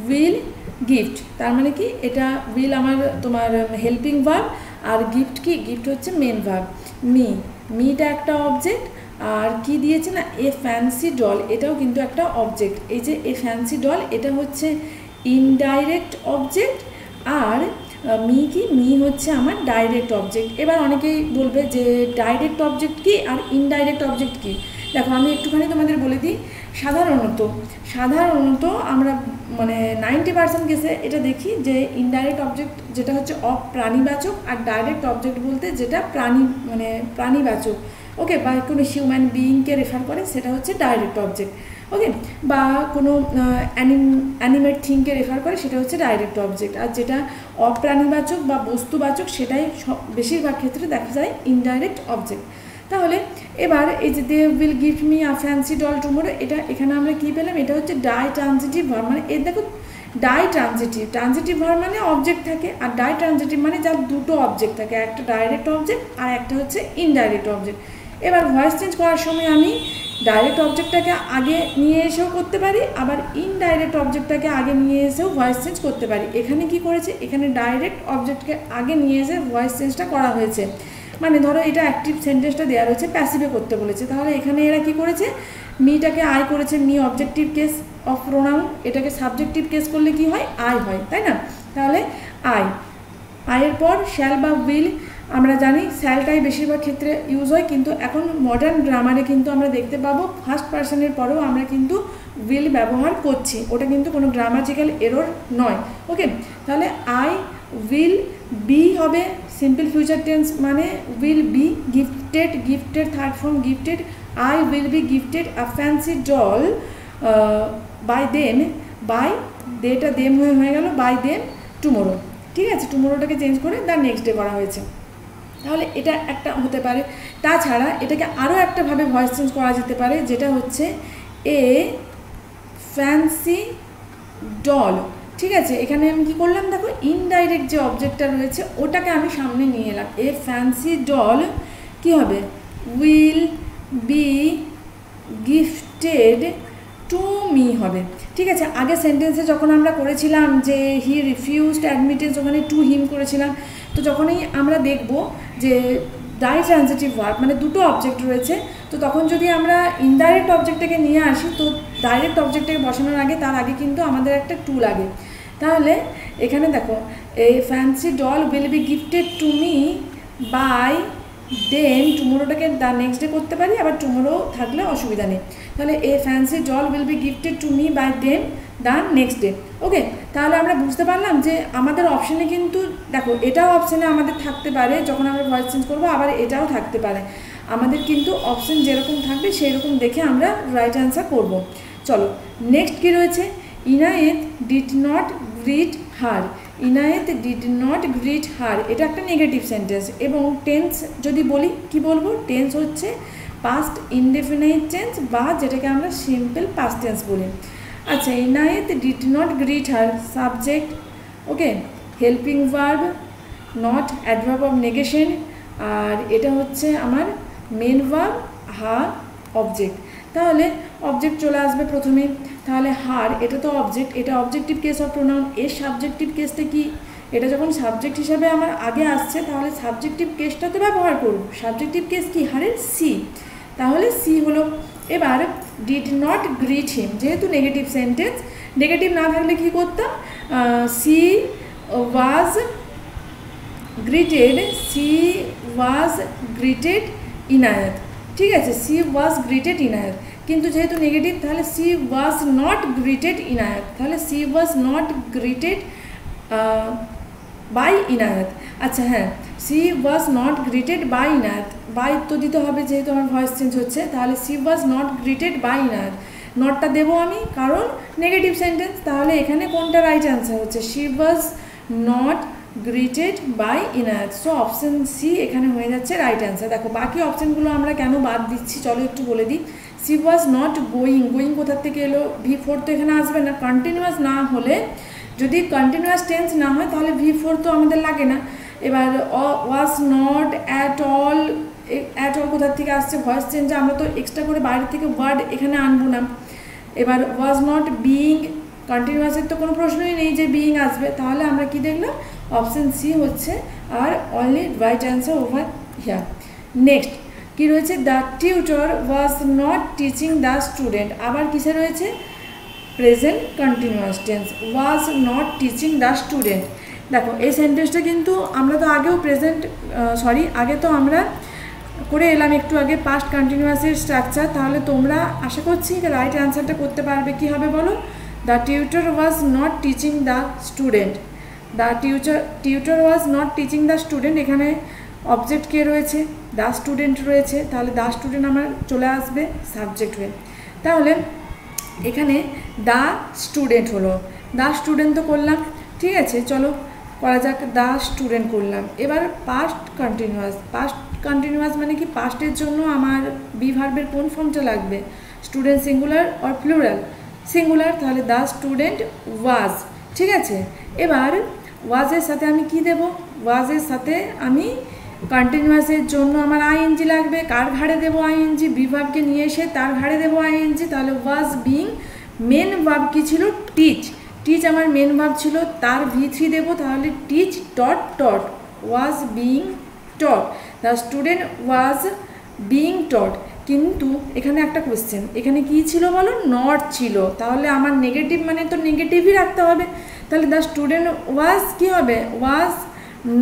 উইল গিফট, তার মানে কি এটা উইল আমার তোমার হেল্পিং ভার্ব, আর গিফট কি, গিফট হচ্ছে মেন ভার্ব। মিটা একটা অবজেক্ট, আর কি দিয়েছে না এ ফ্যান্সি ডল, এটাও কিন্তু একটা অবজেক্ট। এই যে এ ফ্যান্সি ডল এটা হচ্ছে ইনডাইরেক্ট অবজেক্ট, আর মি হচ্ছে আমার ডাইরেক্ট অবজেক্ট। এবার অনেকেই বলবে যে ডাইরেক্ট অবজেক্ট কি আর ইনডাইরেক্ট অবজেক্ট কি। দেখো আমি একটুখানি তোমাদের বলে দিই। সাধারণত আমরা মানে 90% কেসে এটা দেখি যে ইনডাইরেক্ট অবজেক্ট যেটা হচ্ছে অপ্রাণীবাচক, আর ডাইরেক্ট অবজেক্ট বলতে যেটা প্রাণীবাচক, ওকে, বা কোনো হিউম্যান বিইংকে রেফার করে সেটা হচ্ছে ডাইরেক্ট অবজেক্ট, ওকে, বা কোনো অ্যানিমেট থিংকে রেফার করে সেটা হচ্ছে ডাইরেক্ট অবজেক্ট। আর যেটা অপ্রাণীবাচক বা বস্তুবাচক সেটাই বেশিরভাগ ক্ষেত্রে দেখা যায় ইনডাইরেক্ট অবজেক্ট। তাহলে এবার এই যে they will gift me a fancy doll tomorrow, এটা এখানে আমরা কী পেলাম, এটা হচ্ছে ডাই ট্রানজিটিভ ভার্ব। মানে এর দেখো ডাই ট্রানজিটিভ ভার্ব মানে অবজেক্ট থাকে, আর ডাই ট্রানজিটিভ মানে যার দুটো অবজেক্ট থাকে, একটা ডাইরেক্ট অবজেক্ট আর একটা হচ্ছে ইনডাইরেক্ট অবজেক্ট। এবার ভয়েস চেঞ্জ করার সময় আমি ডাইরেক্ট অবজেক্টটাকে আগে নিয়ে এসেও করতে পারি, আবার ইনডাইরেক্ট অবজেক্টটাকে আগে নিয়ে এসেও ভয়েস চেঞ্জ করতে পারি। এখানে কি করেছে, এখানে ডাইরেক্ট অবজেক্টকে আগে নিয়ে এসে ভয়েস চেঞ্জটা করা হয়েছে। মানে ধরো এটা অ্যাক্টিভ সেন্টেন্সটা দেওয়া রয়েছে, প্যাসিভে করতে বলেছে, তাহলে এখানে এরা কি করেছে, মিটাকে আই করেছে, me objective case of pronoun, এটাকে সাবজেক্টিভ কেস করলে কি হয়, আই হয়, তাই না? তাহলে আইয়ের পর শ্যাল বা উইল, আমরা জানি শ্যালটাই বেশিরভাগ ক্ষেত্রে ইউজ হয়, কিন্তু এখন মডার্ন গ্রামারে কিন্তু আমরা দেখতে পাবো ফার্স্ট পার্সনের পরেও আমরা কিন্তু উইল ব্যবহার করছি, ওটা কিন্তু কোনো গ্রামাটিক্যাল এরর নয়। ওকে, তাহলে আই উইল বি হবে সিম্পল ফিউচার টেন্স, মানে will be gifted third form gifted, I will be gifted a fancy doll by them, by দেটা দেম হয়ে গেল, বাই দেম টুমোরো। ঠিক আছে, টুমোরোটাকে চেঞ্জ করে দ্য নেক্সট ডে করা হয়েছে, তাহলে এটা একটা হতে পারে। তাছাড়া এটাকে আরও একটাভাবে ভয়েস চেঞ্জ করা যেতে পারে, যেটা হচ্ছে এ ফ্যান্সি ডল। ঠিক আছে, এখানে আমি কী করলাম, দেখো ইনডাইরেক্ট যে অবজেক্টটা রয়েছে ওটাকে আমি সামনে নিয়ে এলাম। এ ফ্যান্সি ডল কী হবে, will be gifted to me হবে। ঠিক আছে, আগে সেন্টেন্সে যখন আমরা করেছিলাম যে হি রিফিউজড অ্যাডমিটেন্স, ওখানে টু হিম করেছিলাম, তো যখনই আমরা দেখব যে ডাই ট্রানজিটিভ ভার্ব মানে দুটো অবজেক্ট রয়েছে, তো তখন যদি আমরা ইনডাইরেক্ট অবজেক্টটাকে নিয়ে আসি, তো ডাইরেক্ট অবজেক্টটাকে বসানোর আগে তার আগে কিন্তু আমাদের একটা টু লাগে। তাহলে এখানে দেখো a fancy doll will be gifted to me by then, টুমোরোটাকে দ্য নেক্সট ডে করতে পারি, আবার টুমোরো থাকলে অসুবিধা নেই। তাহলে a fancy doll will be gifted to me by them the next day. Okay, তাহলে আমরা বুঝতে পারলাম যে আমাদের অপশানে কিন্তু দেখো এটাও অপশানে আমাদের থাকতে পারে যখন আমরা ভয়েস চেঞ্জ করবো, আবার এটাও থাকতে পারে। আমাদের কিন্তু অপশান যেরকম থাকবে সেই রকম দেখে আমরা রাইট অ্যান্সার করব। চলো নেক্সট কী রয়েছে, Inayat did not greet her. Inayat did not greet her, এটা একটা নেগেটিভ সেন্টেন্স, এবং টেন্স যদি বলি কি বলবো, টেন্স হচ্ছে পাস্ট ইনডেফিনাইট টেন্স, বা যেটাকে আমরা সিম্পল পাস্ট টেন্স বলি। আচ্ছা, Inayat did not greet her subject, okay, helping verb, not adverb of negation, আর এটা হচ্ছে আমার মেন ভার্ব, হা অবজেক্ট। তাহলে অবজেক্ট চলে আসবে প্রথমে। তাহলে হার এটা তো অবজেক্ট, এটা অবজেক্টিভ কেস অফ প্রোনাউন। এর সাবজেক্টিভ কেসটা কি, এটা যখন সাবজেক্ট হিসাবে আমার আগে আসছে তাহলে সাবজেক্টিভ কেসটা তো ব্যবহার করব। সাবজেক্টিভ কেস কি, হারের সি, তাহলে সি হলো। এবার ডিড নট গ্রিট হিম, যেহেতু নেগেটিভ সেন্টেন্স, নেগেটিভ না থাকলে কি করতাম, সি ওয়াজ গ্রিটেড, সি ওয়াজ গ্রিটেড ইনায়েত, ঠিক আছে, সি ওয়াজ গ্রিটেড ইনায়েত। কিন্তু যেহেতু নেগেটিভ তাহলে she was not greeted Inayat, তাহলে she was not greeted by Inayat. আচ্ছা হ্যাঁ, she was not greeted by Inayat, by তো দিতে হবে যেহেতু আমার ভয়েস চেঞ্জ হচ্ছে, তাহলে she was not greeted by Inayat, নটটা দেবো আমি কারণ নেগেটিভ সেন্টেন্স। তাহলে এখানে কোনটা রাইট অ্যান্সার হচ্ছে, she was not greeted by Inayat. So option C এখানে হয়ে যাচ্ছে রাইট অ্যান্সার। দেখো বাকি অপশানগুলো আমরা কেন বাদ দিচ্ছি চলো একটু বলে দিই। C was not going, going কোথার থেকে এলো, V4 তো এখানে আসবে না, কন্টিনিউয়াস না হলে, যদি কন্টিনিউয়াস টেন্স না হয় তাহলে V4 তো আমাদের লাগে না। এবার was not at all, at all কোথার থেকে আসছে, ভয়েস চেঞ্জে আমরা তো এক্সট্রা করে বাইরে থেকে ওয়ার্ড এখানে আনবো না। এবার ওয়াজ নট বিইং, কন্টিনিউয়াসের তো কোনো প্রশ্নই নেই যে বিইং আসবে, তাহলে আমরা কি দেখলাম, অপশান সি হচ্ছে আর only right answer over here. Next কি রয়েছে, the tutor was not teaching the student, আবার কিসে রয়েছে, present continuous tense, was not teaching the student. দেখো এই সেন্টেন্সটা কিন্তু আমরা তো আগেও আগে তো আমরা করে এলাম একটু আগে পাস্ট কন্টিনিউয়াসের স্ট্রাকচার, তাহলে তোমরা আশা করছি রাইট অ্যান্সারটা করতে পারবে। কি হবে বলো, the tutor was not teaching the student, the tutor was not teaching the student, এখানে অবজেক্ট কে রয়েছে, দ্য স্টুডেন্ট রয়েছে, তাহলে দ্য স্টুডেন্ট আমার চলে আসবে সাবজেক্ট হয়ে। তাহলে এখানে দ্য স্টুডেন্ট হলো, দ্য স্টুডেন্ট তো করলাম, ঠিক আছে চলো করা যাক, দ্য স্টুডেন্ট করলাম। এবার পাস্ট কন্টিনিউয়াস মানে কি, পাস্টের জন্য আমার বি ভার্বের কোন ফর্মটা লাগবে, স্টুডেন্ট সিঙ্গুলার আর প্লুরাল, সিঙ্গুলার, তাহলে দ্য স্টুডেন্ট ওয়াজ, ঠিক আছে। এবার ওয়াজের সাথে আমি কি দেব, ওয়াজের সাথে আমি কন্টিনিউয়াসের জন্য আমার আইএনজি লাগবে, কার ঘাড়ে দেবো আইএনজি, বি ভার্বকে নিয়ে এসে তার ঘাড়ে দেবো আইএনজি, তাহলে ওয়াজ বিং, মেন ভার্ব কি ছিল, টিচ, টিচ আমার মেন ভার্ব ছিল, তার V3 দেবো, তাহলে teach dot dot, was being taught, the student was being টট। কিন্তু এখানে একটা কোয়েশ্চেন, এখানে কি ছিল বলো, নট ছিল, তাহলে আমার নেগেটিভ মানে তো নেগেটিভই রাখতে হবে, তাহলে দ্য স্টুডেন্ট ওয়াজ কি হবে, was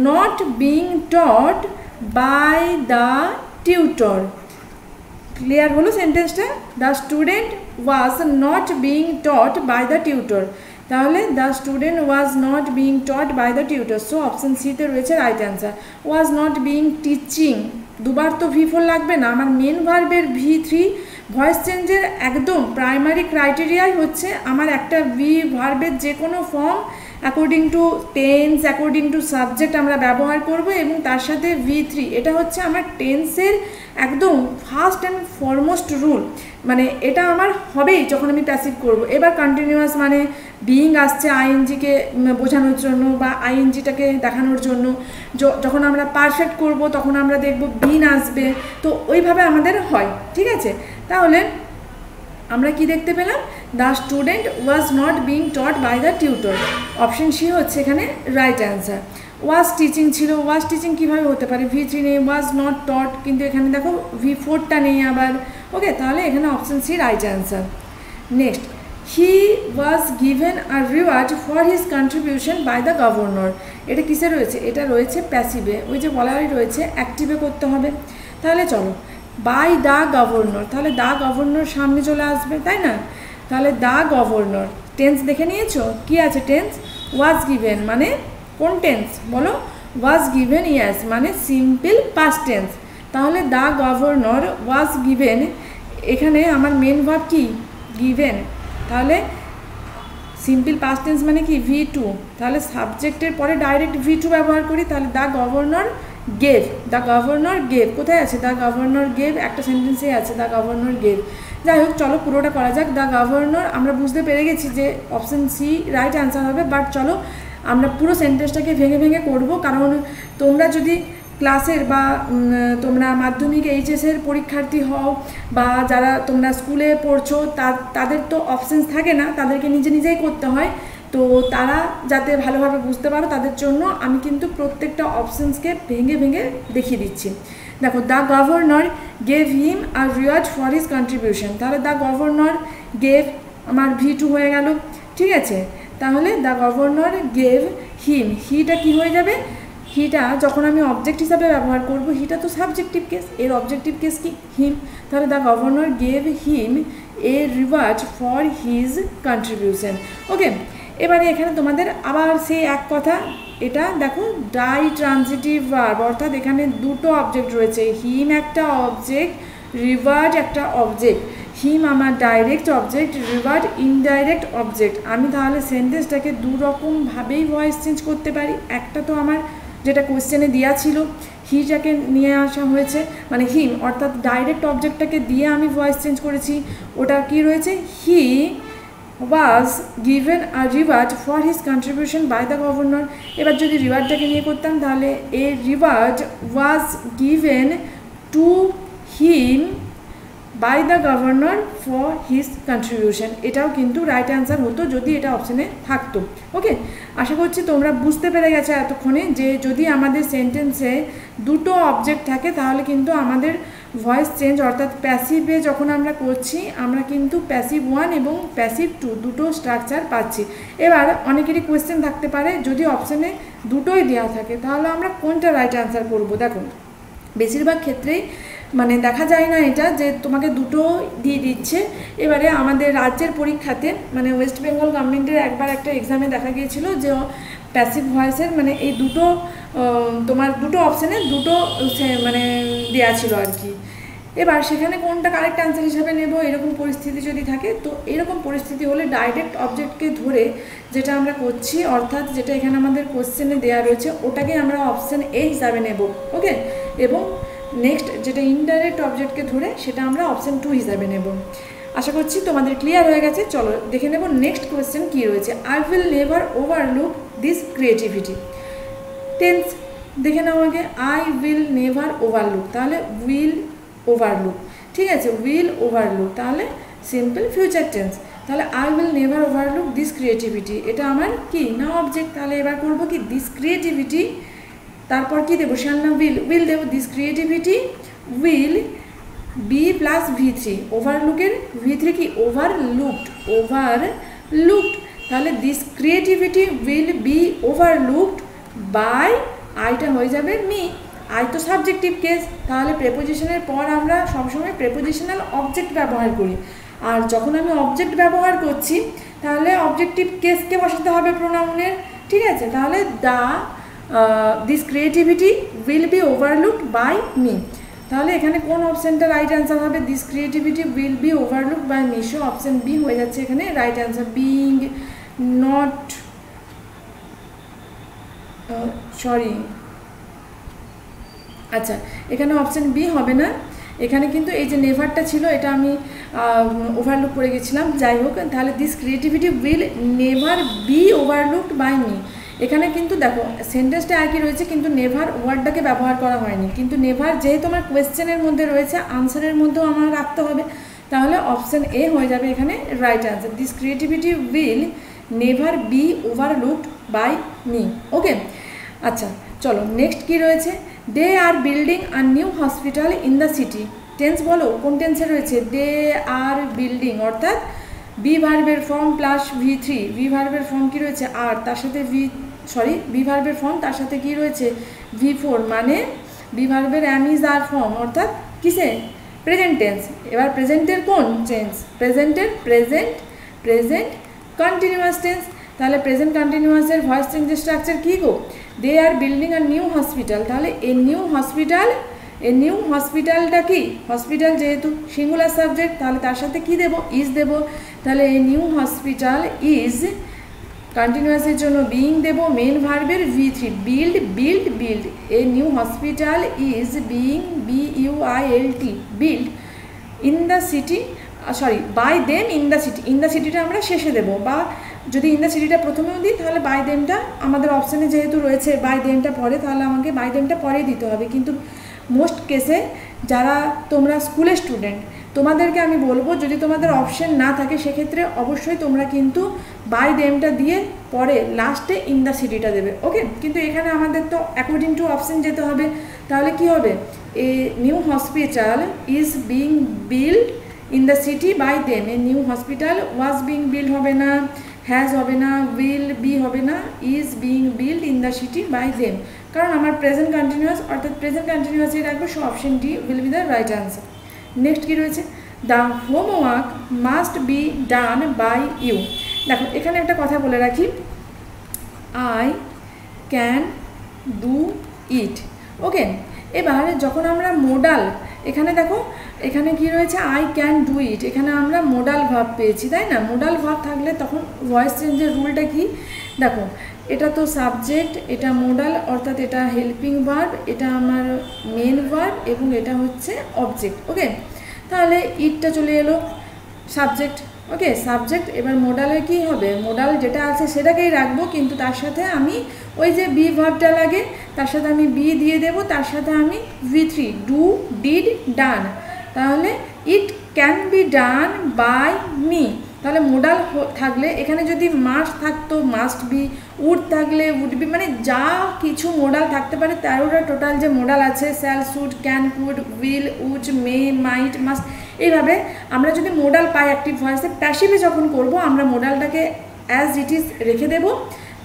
not being taught by the tutor. Clear হলো সেন্টেন্সটা, the student was not being taught by the tutor, তাহলে the student was not being taught by the tutor. So option সিতে রয়েছে right answer. Was not being teaching, দুবার তো V4 লাগবে না, আমার মেন ভার্বের V3, ভয়েস চেঞ্জের একদম প্রাইমারি ক্রাইটেরিয়াই হচ্ছে আমার একটা ভার্বের যে কোনো form according to tense, according to subject আমরা ব্যবহার করব, এবং তার সাথে V3, এটা হচ্ছে আমার টেন্সের একদম ফার্স্ট অ্যান্ড ফরমোস্ট রুল, মানে এটা আমার হবেই যখন আমি প্যাসিভ করব। এবার কন্টিনিউয়াস মানে বিইং আসছে আইএনজিকে বোঝানোর জন্য বা আইএনজিটাকে দেখানোর জন্য, যখন আমরা পারফেক্ট করব তখন আমরা দেখব বিন আসবে, তো ওইভাবে আমাদের হয়, ঠিক আছে। তাহলে আমরা কি দেখতে পেলাম, the student was not being taught by the tutor, option C হচ্ছে এখানে রাইট অ্যান্সার। ওয়াজ টিচিং ছিল, ওয়াজ টিচিং কীভাবে হতে পারে, V3 নেই, ওয়াজ নট টট, কিন্তু এখানে দেখো V4টা নেই আবার, ওকে, তাহলে এখানে option C right answer. Next, he was given a reward for his contribution by the governor, এটা কিসে রয়েছে, এটা রয়েছে প্যাসিভে, ওই যে বলাই রয়েছে অ্যাক্টিভে করতে হবে। তাহলে চলো বাই দ্য গভর্নর, তাহলে দ্য গভর্নর সামনে চলে আসবে, তাই না, তাহলে দ্য গভর্নর, টেন্স দেখে নিয়েছো কি আছে, টেন্স ওয়াজ গিভেন মানে কোন টেন্স বলো, ওয়াজ গিভেন ইয়াস মানে সিম্পল পাস্ট টেন্স, তাহলে দ্য গভর্নর ওয়াজ গিভেন, এখানে আমার মেন ভার্ব কি গিভেন, তাহলে সিম্পল পাস্ট টেন্স মানে কি V2, তাহলে সাবজেক্টের পরে ডাইরেক্ট V2 ব্যবহার করি, তাহলে the governor gave, the governor gave কোথায় আছে, দ্য গভর্নর গেভ একটা সেন্টেন্সে আছে, দ্য গভর্নর গেভ। যাই হোক চলো পুরোটা করা যাক। দ্য গভর্নর আমরা বুঝতে পেরে গেছি যে অপশন সি রাইট অ্যান্সার হবে, বাট চলো আমরা পুরো সেন্টেন্সটাকে ভেঙে ভেঙে করব, কারণ তোমরা যদি ক্লাসের বা তোমরা মাধ্যমিক এইচএসের পরীক্ষার্থী হও বা যারা তোমরা স্কুলে পড়ছো তাদের তো অপশানস থাকে না, তাদেরকে নিজেই করতে হয়। তো তারা যাতে ভালোভাবে বুঝতে পারো তাদের জন্য আমি কিন্তু প্রত্যেকটা অপশানসকে ভেঙে দেখিয়ে দিচ্ছি। দেখো, the governor gave him a reward for his contribution, তাহলে দ্য গভর্নর গেভ আমার V2 হয়ে গেল, ঠিক আছে। তাহলে দ্য গভর্নর গেভ হিম, হিটা কি হয়ে যাবে, হিটা যখন আমি অবজেক্ট হিসাবে ব্যবহার করব, হিটা তো সাবজেক্টিভ কেস, এর অবজেক্টিভ কেস কি হিম, তাহলে the governor gave him a reward for his contribution. Okay, এবারে এখানে তোমাদের আবার সেই এক কথা, এটা দেখো ডাই ট্রানজিটিভ ভার্ব, অর্থাৎ এখানে দুটো অবজেক্ট রয়েছে, হিম একটা অবজেক্ট, রিওয়ার্ড একটা অবজেক্ট। হিম আমার direct object, reward indirect object. আমি তাহলে সেন্টেন্সটাকে দুরকমভাবেই ভয়েস চেঞ্জ করতে পারি। একটা তো আমার যেটা কোয়েশ্চেনে দেওয়া ছিল, হিটাকে নিয়ে আসা হয়েছে, মানে হিম অর্থাৎ ডাইরেক্ট অবজেক্টটাকে দিয়ে আমি ভয়েস চেঞ্জ করেছি, ওটা কি রয়েছে, he was given a reward for his contribution by the governor. এবার যদি রিওয়ার্ডটাকে নিয়ে করতাম তাহলে a reward was given to him by the governor for his contribution. এটাও কিন্তু রাইট অ্যান্সার হতো যদি এটা অপশানে থাকতো। ওকে, আশা করছি তোমরা বুঝতে পেরে গেছো এতক্ষণে যে যদি আমাদের সেন্টেন্সে দুটো অবজেক্ট থাকে তাহলে কিন্তু আমাদের ভয়েস চেঞ্জ, অর্থাৎ প্যাসিভে যখন আমরা করছি আমরা কিন্তু প্যাসিভ 1 এবং প্যাসিভ 2 দুটো স্ট্রাকচার পাচ্ছি। এবার অনেকেরই কোয়েশ্চেন থাকতে পারে যদি অপশানে দুটোই দেওয়া থাকে তাহলে আমরা কোনটা রাইট অ্যান্সার করব। দেখো, বেশিরভাগ ক্ষেত্রেই মানে দেখা যায় না এটা যে তোমাকে দুটো দিয়ে দিচ্ছে। এবারে আমাদের রাজ্যের পরীক্ষাতে মানে ওয়েস্ট বেঙ্গল গভর্নমেন্টের একবার একটা এক্সামে দেখা গিয়েছিল যে প্যাসিভ ভয়েসের মানে এই দুটো তোমার দুটো অপশানে দুটো মানে দেওয়া ছিল আর কি। এবার সেখানে কোনটা কারেক্ট অ্যান্সার হিসাবে নেব এরকম পরিস্থিতি যদি থাকে, তো এরকম পরিস্থিতি হলে ডাইরেক্ট অবজেক্টকে ধরে যেটা আমরা করছি, অর্থাৎ যেটা এখানে আমাদের কোশ্চেনে দেওয়া রয়েছে ওটাকে আমরা অপশান এ হিসাবে নেব। ওকে, এবং নেক্সট যেটা ইনডাইরেক্ট অবজেক্টকে ধরে সেটা আমরা অপশান 2 হিসাবে নেব। আশা করছি তোমাদের ক্লিয়ার হয়ে গেছে। চলো দেখে নেব নেক্সট কোয়েশ্চেন কী রয়েছে। I will never overlook this creativity. Tense দেখে নাও আগে, আই উইল নেভার ওভারলুক, তাহলে উইল ওভারলুক, ঠিক আছে, উইল ওভারলুক তাহলে সিম্পল ফিউচার টেন্স। তাহলে I will never overlook this creativity, এটা আমার কি না অবজেক্ট। তাহলে এবার করবো কি দিস ক্রিয়েটিভিটি, তারপর কি দেবো শ্যাল না উইল দেবো। This creativity will be plus V3, ওভারলুকের V3 কি ওভারলুকড, তাহলে this creativity will be overlooked by, আইটা হয়ে যাবে মি, আই তো সাবজেক্টিভ কেস, তাহলে প্রেপোজিশনের পর আমরা সবসময় প্রেপোজিশনাল অবজেক্ট ব্যবহার করি। আর যখন আমি অবজেক্ট ব্যবহার করছি তাহলে অবজেক্টিভ কেসকে বসাতে হবে প্রোনাউনের, ঠিক আছে। তাহলে this creativity will be overlooked by me, তাহলে এখানে কোন অপশানটা রাইট অ্যান্সার হবে, this creativity will be overlooked by me, so option B হয়ে যাচ্ছে এখানে রাইট অ্যান্সার। বিইং নট আচ্ছা, এখানে অপশান বি হবে না, এখানে কিন্তু এই যে নেভারটা ছিল এটা আমি ওভারলুক করে গেছিলাম, যাই হোক। তাহলে this creativity will never be overlooked by me, এখানে কিন্তু দেখো সেন্টেন্সটা একই রয়েছে কিন্তু নেভার ওয়ার্ডটাকে ব্যবহার করা হয়নি, কিন্তু নেভার যেহেতু আমার কোয়েশ্চেনের মধ্যে রয়েছে আনসারের মধ্যেও আমার রাখতে হবে, তাহলে অপশান এ হয়ে যাবে এখানে right answer. This creativity will never be overlooked by me. Okay, আচ্ছা চলো নেক্সট কি রয়েছে, they are building a new hospital in the city. Tense বলো কোন টেন্সে রয়েছে, দে আর বিল্ডিং, অর্থাৎ বি ভার্বের ফর্ম প্লাস V3, বি ভার্বের ফর্ম কী রয়েছে আর, তার সাথে বি ভার্বের ফর্ম তার সাথে কী রয়েছে V4, মানে বি ভার্বের অ্যাম ইজ আর ফর্ম, অর্থাৎ কিসে প্রেজেন্ট টেন্স। এবার প্রেজেন্টের কোন টেন্স, প্রেজেন্টের প্রেজেন্ট কন্টিনিউয়াস টেন্স, তাহলে প্রেজেন্ট কন্টিনিউয়াসের ভয়েস চেঞ্জের স্ট্রাকচার কী গো, they are building a new hospital, তাহলে এ নিউ হসপিটালটা কি, হসপিটাল যেহেতু সিঙ্গুলার সাবজেক্ট তাহলে তার সাথে কি দেব, ইজ দেব, তাহলে এ নিউ হসপিটাল ইজ কন্টিনিউয়াসের জন্য বিইং দেব, মেন ভার্বের V3, build, a new hospital is being BUILT build in the city, by them in the city, in the সিটিটা আমরা শেষে দেবো, বা যদি ইন দ্য সিটিটা প্রথমেও দিই তাহলে বাই দেমটা আমাদের অপশানে যেহেতু রয়েছে বাই দেমটা পরে, তাহলে আমাকে বাই দেমটা পরেই দিতে হবে। কিন্তু মোস্ট কেসে যারা তোমরা স্কুলের স্টুডেন্ট তোমাদেরকে আমি বলবো, যদি তোমাদের অপশন না থাকে সেক্ষেত্রে অবশ্যই তোমরা কিন্তু বাই দেমটা দিয়ে পরে লাস্টে ইন দ্য সিটিটা দেবে। ওকে, কিন্তু এখানে আমাদের তো অ্যাকর্ডিং টু অপশন যেতে হবে। তাহলে কি হবে, a new hospital is being build in the city by them. A new hospital was being build হবে না, হ্যাজ হবে না, উইল বি হবে না, is being build in the city by them, কারণ আমার প্রেজেন্ট কন্টিনিউয়াস অর্থাৎ প্রেজেন্ট কন্টিনিউয়াসই রাখবো। So option D will be the right answer. Next কী রয়েছে, the homework must be done by you. দেখো এখানে একটা কথা বলে রাখি, I can do it. Okay, এবার যখন আমরা মোডাল, এখানে দেখো এখানে কি রয়েছে, আই ক্যান ডু ইট, এখানে আমরা মোডাল ভার্ব পেয়েছি, তাই না? মোডাল ভার্ব থাকলে তখন ভয়েস চেঞ্জের রুলটা কি, দেখো এটা তো সাবজেক্ট, এটা মোডাল অর্থাৎ এটা হেল্পিং ভার্ব, এটা আমার মেন ভার্ব এবং এটা হচ্ছে অবজেক্ট। ওকে, তাহলে ইটটা চলে এলো সাবজেক্ট। ওকে, সাবজেক্ট। এবার মোডালে কি হবে, মোডাল যেটা আছে সেটাকেই রাখবো, কিন্তু তার সাথে আমি ওই যে বি ভার্বটা লাগে তার সাথে আমি বি দিয়ে দেবো, তার সাথে আমি V3 ডু, ডিড, ডান। তাহলে it can be done by me. তাহলে মোডাল থাকলে এখানে যদি মাস্ট থাকতো মাস্ট বি, উড থাকলে উড বি, মানে যা কিছু মোডাল থাকতে পারে 13টা টোটাল যে মোডাল আছে, shall, should, can, could, will, would, may, might, must, এইভাবে আমরা যদি মোডাল পাই অ্যাক্টিভ ভয়েসে, প্যাসিভে যখন করব আমরা মোডালটাকে অ্যাজ ইট ইজ রেখে দেব,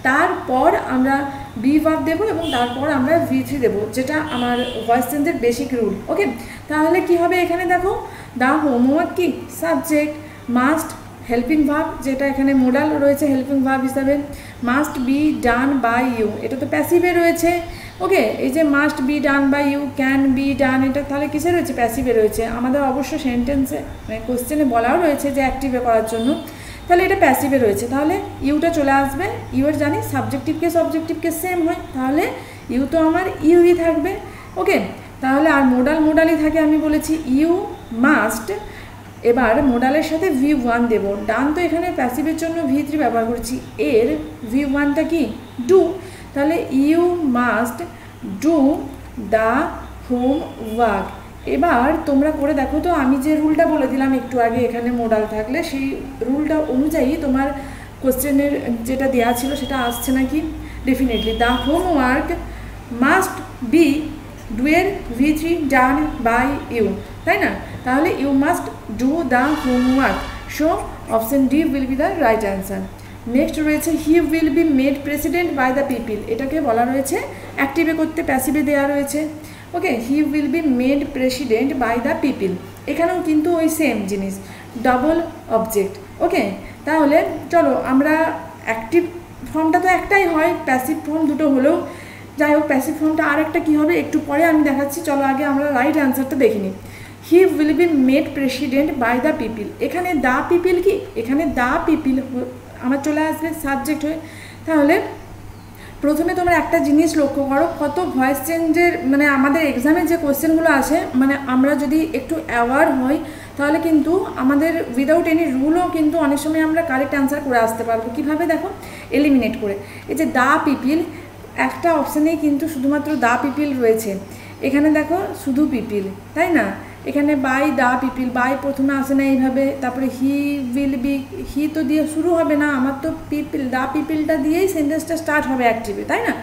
তারপর আমরা বি ভার্ব দেবো এবং তারপর আমরা V3 দেবো, যেটা আমার ভয়েস চেঞ্জের বেসিক রুল। ওকে, তাহলে কি হবে, এখানে দেখো দ্য হোমওয়ার্ক কি সাবজেক্ট, মাস্ট হেল্পিং ভার্ব, যেটা এখানে মোডাল রয়েছে হেল্পিং ভার্ব হিসাবে, must be done by you, এটা তো প্যাসিভে রয়েছে। ওকে, এই যে must be done by you, can be done, এটা তাহলে কিসে রয়েছে, প্যাসিভে রয়েছে। আমাদের অবশ্য সেন্টেন্সে মানে কোশ্চেনে বলাও রয়েছে যে অ্যাক্টিভে করার জন্য, তাহলে এটা প্যাসিভে রয়েছে, তাহলে ইউটা চলে আসবে। ইউর জানি subjective case objective case same হয়, তাহলে ইউ তো আমার ইউই থাকবে। ওকে, তাহলে আর মোডালই থাকে, আমি বলেছি ইউ মাস্ট, এবার মোডালের সাথে V1 দেব। ডান তো এখানে প্যাসিভের জন্য V3 ব্যবহার করেছি, এর V1টা কি ডু, তাহলে you must do the homework. এবার তোমরা করে দেখো তো, আমি যে রুলটা বলে দিলাম একটু আগে এখানে মোডাল থাকলে, সেই রুলটা অনুযায়ী তোমার কোশ্চেনের যেটা দেওয়া ছিল সেটা আসছে নাকি। Definitely the homework must be ডুয়ের V3 ডান বাই ইউ, তাই না? তাহলে you must do the homework. So option D will be the right answer. Next রয়েছে he will be made president by the people, এটাকে বলা রয়েছে অ্যাক্টিভে করতে, প্যাসিভে দেওয়া রয়েছে। Okay, he will be made president by the people, এখানেও কিন্তু ওই সেম জিনিস, ডাবল অবজেক্ট। ওকে, তাহলে চলো আমরা অ্যাক্টিভ ফর্মটা তো একটাই হয়, প্যাসিভ ফর্ম দুটো হলেও, যাই হোক প্যাসিভ ফর্মটা আর একটা কী হবে একটু পরে আমি দেখাচ্ছি। চলো আগে আমরা রাইট অ্যান্সারটা দেখে নিই। He will be made president by the people, এখানে দ্য পিপল কি, এখানে দ্য পিপল আমার চলে আসবে সাবজেক্ট হয়ে। তাহলে প্রথমে তোমরা একটা জিনিস লক্ষ্য করো, কত ভয়েস চেঞ্জের মানে আমাদের এক্সামে যে কোশ্চেনগুলো আসে, মানে আমরা যদি একটু অ্যাওয়ার হই তাহলে কিন্তু আমাদের উইদাউট এনি রুলও কিন্তু অনেক সময় আমরা কারেক্ট অ্যান্সার করে আসতে পারবো। কীভাবে দেখো, এলিমিনেট করে। এই যে দ্য পিপল, একটা অপশানেই কিন্তু শুধুমাত্র দ্য পিপল রয়েছে, এখানে দেখো শুধু পিপল, তাই না? এখানে বাই দ্য পিপল, বাই প্রথমে আসে না এইভাবে, তারপরে হি উইল বি, হি তো দিয়ে শুরু হবে না, আমার তো পিপল, দ্য পিপলটা দিয়েই সেন্টেন্সটা স্টার্ট হবে অ্যাক্টিভে, তাই না?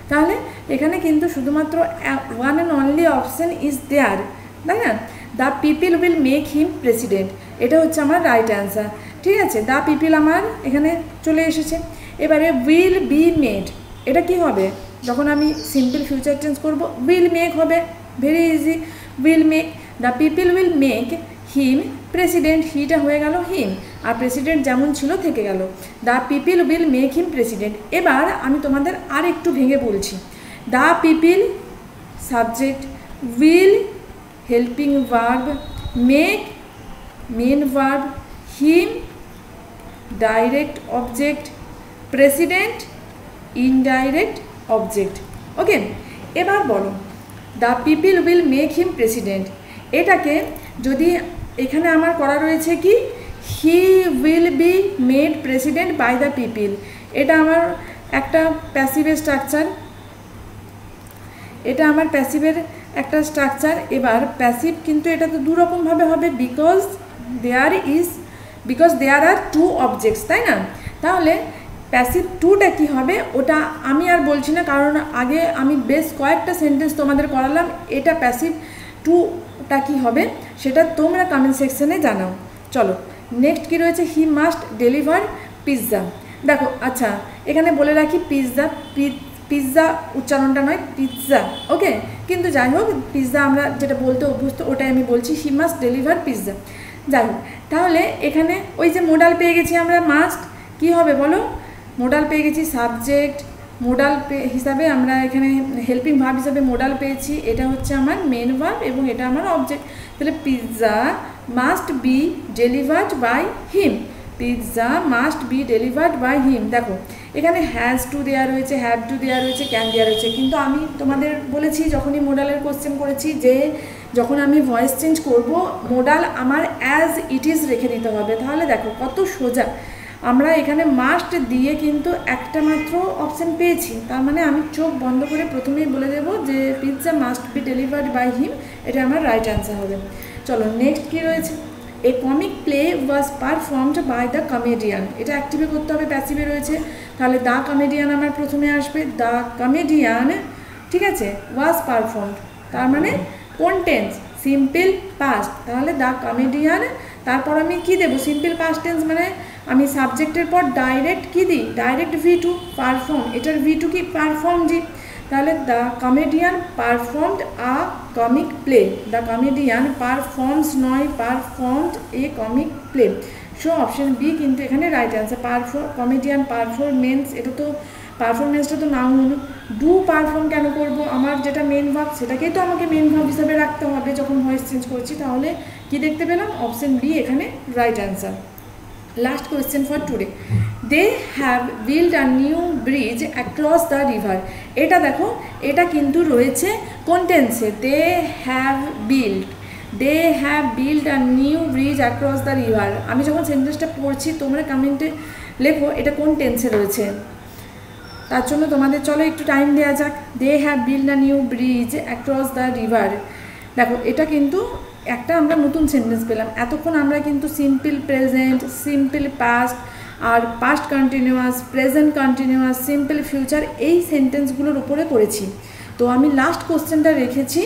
তাহলে এখানে কিন্তু শুধুমাত্র one and only option is there, তাই না? The people will make him president, এটা হচ্ছে আমার রাইট অ্যান্সার। ঠিক আছে, দ্য পিপল আমার এখানে চলে এসেছে। এবারে উইল বি মেড, এটা কি হবে, যখন আমি সিম্পল ফিউচার টেন্স করব উইল মেক হবে, very easy, will make, the people will make him president, হিটা হয়ে গেল হিম, আর প্রেসিডেন্ট যেমন ছিল থেকে গেল, the people will make him president. এবার আমি তোমাদের আর একটু ভেঙে বলছি, the people subject, will helping verb, make main verb, him direct object, president indirect object. Okay, এবার বলো the people will make him president, এটাকে যদি এখানে আমার করা রয়েছে কি he will be made president by the people, এটা আমার একটা প্যাসিভের স্ট্রাকচার, এটা আমার প্যাসিভের একটা স্ট্রাকচার। এবার প্যাসিভ কিন্তু এটা তো দুরকমভাবে হবে, because there are two objects, তাই না? তাহলে প্যাসিভ টুটা কী হবে ওটা আমি আর বলছি না, কারণ আগে আমি বেশ কয়েকটা সেন্টেন্স তোমাদের করালাম। এটা প্যাসিভ টুটা কী হবে সেটা তোমরা কমেন্ট সেকশনে জানাও। চলো নেক্সট কী রয়েছে, হি মাস্ট ডেলিভার পিৎজা। দেখো আচ্ছা এখানে বলে রাখি পিৎজা উচ্চারণটা নয় পিৎজা, ওকে, কিন্তু যাই হোক পিৎজা আমরা যেটা বলতে অভ্যস্ত ওটাই আমি বলছি, হি মাস্ট ডেলিভার পিৎজা। যাই হোক তাহলে এখানে ওই যে মোডাল পেয়ে গেছি আমরা, মাস্ট কী হবে বলো, মোডাল পেয়ে গেছি, সাবজেক্ট মোডাল হিসাবে আমরা এখানে হেল্পিং ভার্ব হিসাবে মোডাল পেয়েছি, এটা হচ্ছে আমার মেন ভার্ব এবং এটা আমার অবজেক্ট। তাহলে pizza must be delivered by him, pizza must be delivered by him. দেখো এখানে হ্যাজ টু দেওয়া রয়েছে, হ্যাভ টু দেওয়া রয়েছে, ক্যান দেওয়া রয়েছে, কিন্তু আমি তোমাদের বলেছি যখনই মোডালের কোশ্চেন করেছি যে যখন আমি ভয়েস চেঞ্জ করব মোডাল আমার অ্যাজ ইট ইজ রেখে দিতে হবে। তাহলে দেখো কত সোজা, আমরা এখানে মাস্ট দিয়ে কিন্তু একটা মাত্র অপশান পেয়েছি, তার মানে আমি চোখ বন্ধ করে প্রথমেই বলে দেবো যে pizza must be delivered by him, এটা আমার রাইট অ্যান্সার হবে। চলো নেক্সট কী রয়েছে, a comic play was performed by the comedian, এটা অ্যাক্টিভে করতে হবে, প্যাসিভে রয়েছে, তাহলে দ্য কমেডিয়ান আমার প্রথমে আসবে, দ্য কমেডিয়ান, ঠিক আছে, ওয়াজ পারফর্মড, তার মানে কোন টেন্স, সিম্পল পাস্ট, তাহলে দ্য কমেডিয়ান, তারপর আমি কি দেবো, সিম্পল পাস্ট টেন্স মানে আমি সাবজেক্টের পর ডাইরেক্ট কি দিই, ডাইরেক্ট V2 পারফর্ম, এটার V2 কি পারফর্ম জি, তাহলে the comedian performed a comic play, the comedian performs নয় performed a comic play, so option B কিন্তু এখানে রাইট অ্যান্সার। কমেডিয়ান পারফরমেন্স, এটা তো পারফরমেন্সটা তো নাউন, ডু পারফর্ম কেন করব, আমার যেটা মেন ভার্ব সেটাকেই তো আমাকে মেন ভার্ব হিসাবে রাখতে হবে যখন ভয়েস চেঞ্জ করছি, তাহলে কি দেখতে পেলাম, অপশন বি এখানে right answer. Last question for today, they have build a new bridge across the river, এটা দেখো এটা কিন্তু রয়েছে কোন টেন্সে, they have build a new bridge across the river. আমি যখন সেন্টেন্সটা পড়ছি তোমরা কমেন্টে লেখো এটা কোন টেন্সে রয়েছে, তার জন্য তোমাদের চলো একটু টাইম দেওয়া যাক। They have build a new bridge across the river, দেখো এটা কিন্তু একটা আমরা নতুন সেন্টেন্স পেলাম, এতক্ষণ আমরা কিন্তু সিম্পল প্রেজেন্ট, সিম্পল পাস্ট আর past continuous, present continuous, simple future এই সেন্টেন্সগুলোর উপরে করেছি। তো আমি লাস্ট কোশ্চেনটা রেখেছি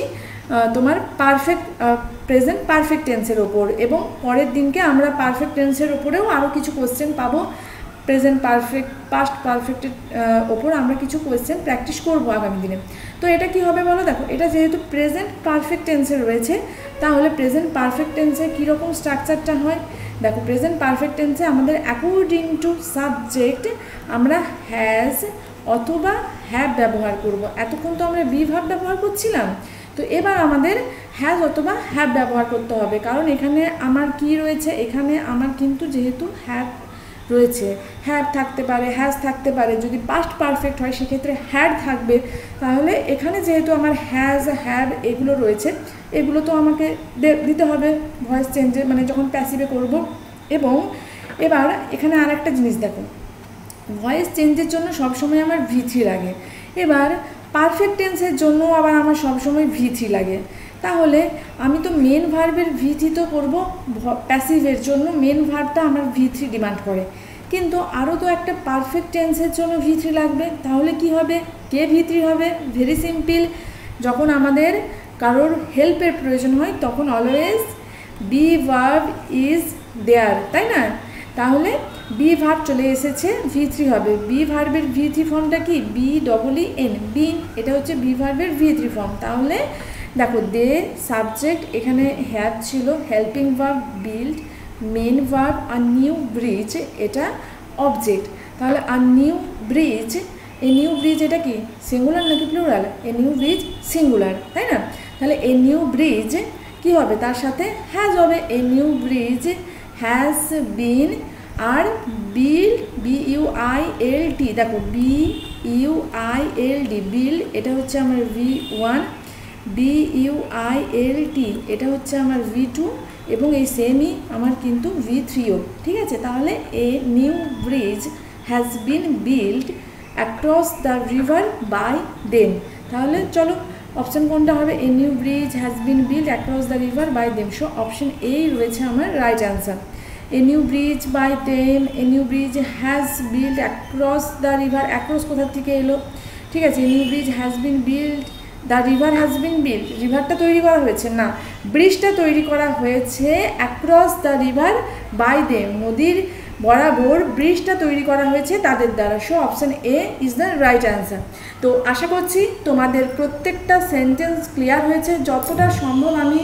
তোমার পারফেক্ট প্রেজেন্ট পারফেক্ট টেন্সের ওপর, এবং পরের দিনকে আমরা পারফেক্ট টেন্সের ওপরেও আরও কিছু কোশ্চেন পাবো, প্রেজেন্ট পারফেক্ট পাস্ট পারফেক্টের ওপর আমরা কিছু কোয়েশ্চেন প্র্যাকটিস করবো আগামী দিনে। তো এটা কি হবে বলো, দেখো এটা যেহেতু প্রেজেন্ট পারফেক্ট টেন্সে রয়েছে, তাহলে প্রেজেন্ট পারফেক্ট টেন্সে কীরকম স্ট্রাকচারটা হয়, দেখো প্রেজেন্ট পারফেক্ট টেন্সে আমাদের অ্যাকর্ডিং টু সাবজেক্ট আমরা হ্যাজ অথবা হ্যাভ ব্যবহার করব, এতক্ষণ তো আমরা বি ভার্ব ব্যবহার করছিলাম, তো এবার আমাদের হ্যাজ অথবা হ্যাভ ব্যবহার করতে হবে, কারণ এখানে আমার কি রয়েছে, এখানে আমার কিন্তু যেহেতু হ্যাভ রয়েছে, হ্যাভ থাকতে পারে, হ্যাজ থাকতে পারে, যদি পাস্ট পারফেক্ট হয় সেক্ষেত্রে হ্যাড থাকবে, তাহলে এখানে যেহেতু আমার হ্যাজ হ্যাভ এগুলো রয়েছে, এগুলো তো আমাকে দিতে হবে ভয়েস চেঞ্জে, মানে যখন প্যাসিভে করব। এবং এবার এখানে আর একটা জিনিস দেখো, ভয়েস চেঞ্জের জন্য সবসময় আমার V3 লাগে, এবার পারফেক্ট টেন্সের জন্য আবার আমার সবসময় V3 লাগে, তাহলে আমি তো মেন ভার্বের V3 তো করবো, প্যাসিভের জন্য মেন ভার্বটা আমার V3 ডিমান্ড করে, কিন্তু আরও তো একটা পারফেক্ট টেন্সের জন্য V3 লাগবে, তাহলে কি হবে, কে V3 হবে, ভেরি সিম্পল, যখন আমাদের কারোর হেল্পের প্রয়োজন হয় তখন always be verb is there, তাই না, তাহলে বি ভার্ব চলে এসেছে, V3 হবে, বি ভার্বের V3 ফর্মটা কি, BEEN, বিন, এটা হচ্ছে বি ভার্বের V3 ফর্ম, তাহলে দেখো দে সাবজেক্ট, এখানে হ্যাভ ছিল, helping verb build, main verb a new bridge, এটা অবজেক্ট, তাহলে a new bridge, a new bridge এটা কি সিঙ্গুলার নাকি plural, a new bridge singular, তাই না, তাহলে এ নিউ ব্রিজ কি হবে, তার সাথে হ্যাজ হবে, a new bridge has been, আর বিল্ড BUILD, দেখো BUILD বিল্ড, এটা হচ্ছে আমার V1, BUILT, এটা হচ্ছে আমার V2 এবং এই সেমই আমার কিন্তু V3ও, ঠিক আছে। তাহলে a new bridge has been build across the river by them. তাহলে চলো অপশান কোনটা হবে, a new bridge has been build across the river by them. So option এই রয়েছে আমার right answer. A new bridge by them, a new bridge has build across the river, across কোথার থেকে এলো, ঠিক আছে। A new bridge has been build, the river has been build, রিভারটা তৈরি করা হয়েছে না, ব্রিজটা তৈরি করা হয়েছে across the river by them, নদীর বরাবর ব্রিজটা তৈরি করা হয়েছে তাদের দ্বারা। So option A is the right answer. তো আশা করছি তোমাদের প্রত্যেকটা সেন্টেন্স ক্লিয়ার হয়েছে। যতটা সম্ভব আমি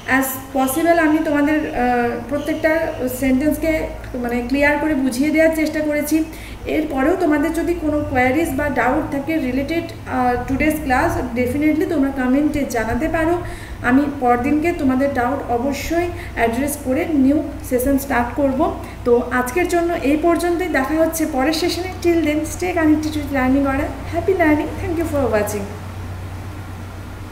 অ্যাজ পসিবল আমি তোমাদের প্রত্যেকটা সেন্টেন্সকে মানে ক্লিয়ার করে বুঝিয়ে দেওয়ার চেষ্টা করেছি। এরপরেও তোমাদের যদি কোনো কোয়ারিজ বা ডাউট থাকে রিলেটেড টুডেজ ক্লাস, ডেফিনেটলি তোমরা কমেন্টে জানাতে পারো। আমি পরদিনকে তোমাদের ডাউট অবশ্যই অ্যাড্রেস করে নিউ সেশন স্টার্ট করব। তো আজকের জন্য এই পর্যন্তই, দেখা হচ্ছে পরের সেশনে। Till then stay connected with learning order. Happy learning, thank you for watching.